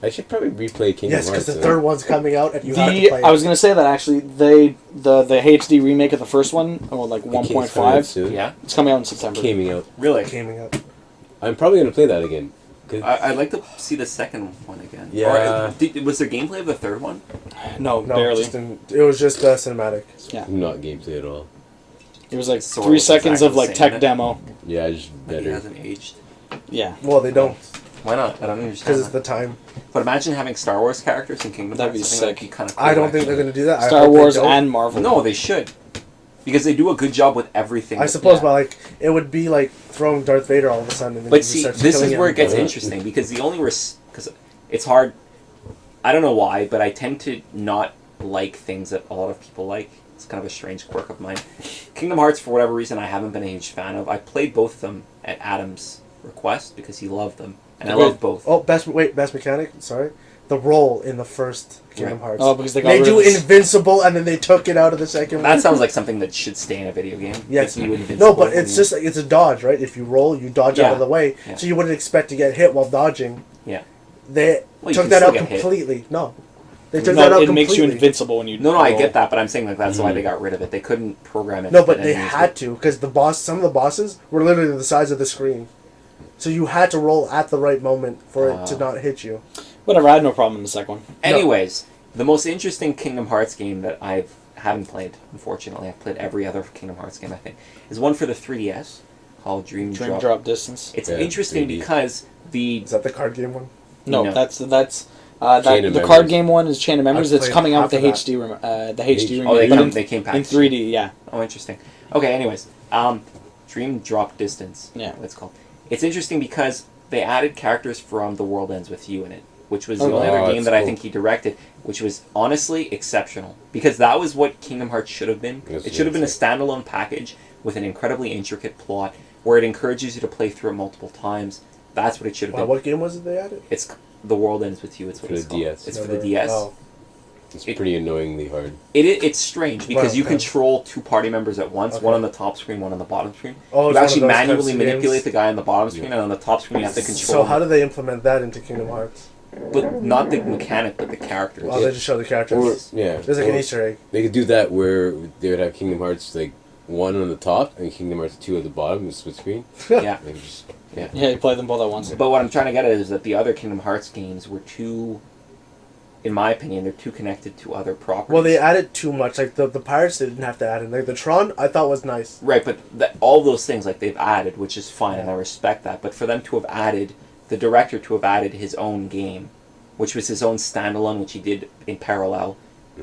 I should probably replay Kingdom Yes, Hearts. because the third one's coming out and you have to play I it. was gonna say that actually the HD remake of the first one, or like 1.5, yeah, it's coming out in September. Came out. really. Gaming up. I'm probably gonna play that again. 'Cause- I'd like to see the second one again. Yeah. Or, was there gameplay of the third one? No, No, barely. it was just cinematic. not gameplay at all. It was like Sora 3 was seconds of exactly like the same, tech demo. Yeah, just Like, he better. hasn't aged. Yeah, Well, they don't Why not? I don't understand. because it's That. the time. But imagine having Star Wars characters in Kingdom That'd Hearts. be I think sick. kind of cool, I don't think they're actually. going to do that. I Star hope they Wars don't. and Marvel. No, they should. Because they do a good job with everything. I that- suppose, yeah. but like it would be like throwing Darth Vader all of a sudden. And then But he just see, starts this is killing where it gets everybody. interesting because the only because it's hard. I don't know why, but I tend to not like things that a lot of people like. It's kind of a strange quirk of mine. Kingdom Hearts, for whatever reason, I haven't been a huge fan of. I played both of them at Adam's request because he loved them, and I Wait. love both. Oh, best mechanic. Sorry, the roll in the first Kingdom Right. Hearts. Oh, because they got They rid do of this- invincible, and then they took it out of the second one. That sounds like something that should stay in a video game. Yes. If you invincible No, but when it's you- just like it's a dodge, right? If you roll, you dodge out Yeah. of the way, Yeah. so you wouldn't expect to get hit while dodging. Yeah. They Well, you took can that still out get hit. completely. No, they took No, that out it completely. makes you invincible when you. No, I roll. get that, but I'm saying like that's why Mhm. they got rid of it. They couldn't program it. No, but that they enemies had to because some of the bosses were literally the size of the screen, so you had to roll at the right moment for it to Wow. not hit you. Whatever, I had no problem in the second one. Anyways, the most interesting Kingdom Hearts game that I haven't played, unfortunately, I've played every other Kingdom Hearts game, I think, is one for the 3DS called Dream Dream Drop. Drop Distance. It's Yeah, interesting 3D. because the Is that the card game one? No, No. that's Chain that, of the card Memories. game one is Chain of Memories. I've It's played coming out with the half of HD the HD oh remake, but they came in packaged. 3D. Yeah, Oh, interesting. Okay, anyways, Dream Drop Distance. Yeah. What it's called. It's interesting because they added characters from The World Ends With You in it, which was the Oh, only other game that's that I cool. think he directed, which was honestly exceptional. Because that was what Kingdom Hearts should have been. Yes, It should have been a yes. standalone package with an incredibly intricate plot where it encourages you to play through it multiple times. That's what it should have Wow, been. what game was it they added? It's The World Ends With You. It's what For it's the called. DS. It's for Never- the DS. Oh. It's pretty annoyingly hard. It's strange because Well, you okay. control 2 party members at once, Okay. one on the top screen, one on the bottom screen. Oh, You it's one of actually those manually types of manipulate games. the guy on the bottom screen, and on the top screen you have to control So how him. do they implement that into Kingdom Hearts? But not the mechanic, but the characters. Well, they just show the characters. Or yeah, There's like or an Easter egg. they could do that where they would have Kingdom Hearts like 1 on the top and Kingdom Hearts 2 at the bottom, the split screen. Yeah. They could just yeah, you play them both at once. But what I'm trying to get at is that the other Kingdom Hearts games were too, in my opinion, they're too connected to other properties. Well, they added too much. Like the Pirates, they didn't have to add in. Like the Tron, I thought was nice. Right, but all those things like they've added, which is fine, and I respect that. But for them to have added, the director to have added his own game, which was his own standalone, which he did in parallel,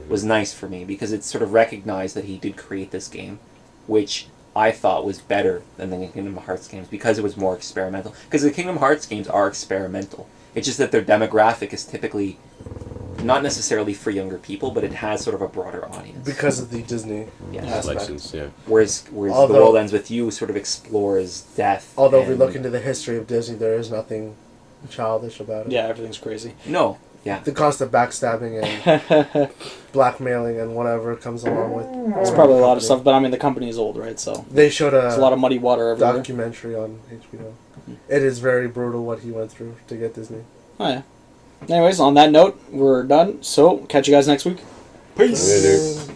was nice for me because it sort of recognized that he did create this game, which I thought was better than the Kingdom Hearts games because it was more experimental. Because the Kingdom Hearts games are experimental. It's just that their demographic is typically not necessarily for younger people, but it has sort of a broader audience. Because of the Disney Yes. aspect. license, yeah. Whereas The Although- World Ends With You sort of explores death. Although if we and- look into the history of Disney, there is nothing childish about it. Yeah, everything's crazy. No, yeah. The constant backstabbing and blackmailing and whatever comes along with. It's probably a lot of stuff, but I mean the company is old, right? So They showed it's a lot a of muddy water everywhere. documentary on HBO. It is very brutal what he went through to get Disney. Oh yeah. Anyways, on that note, we're done. So catch you guys next week. Peace. Later.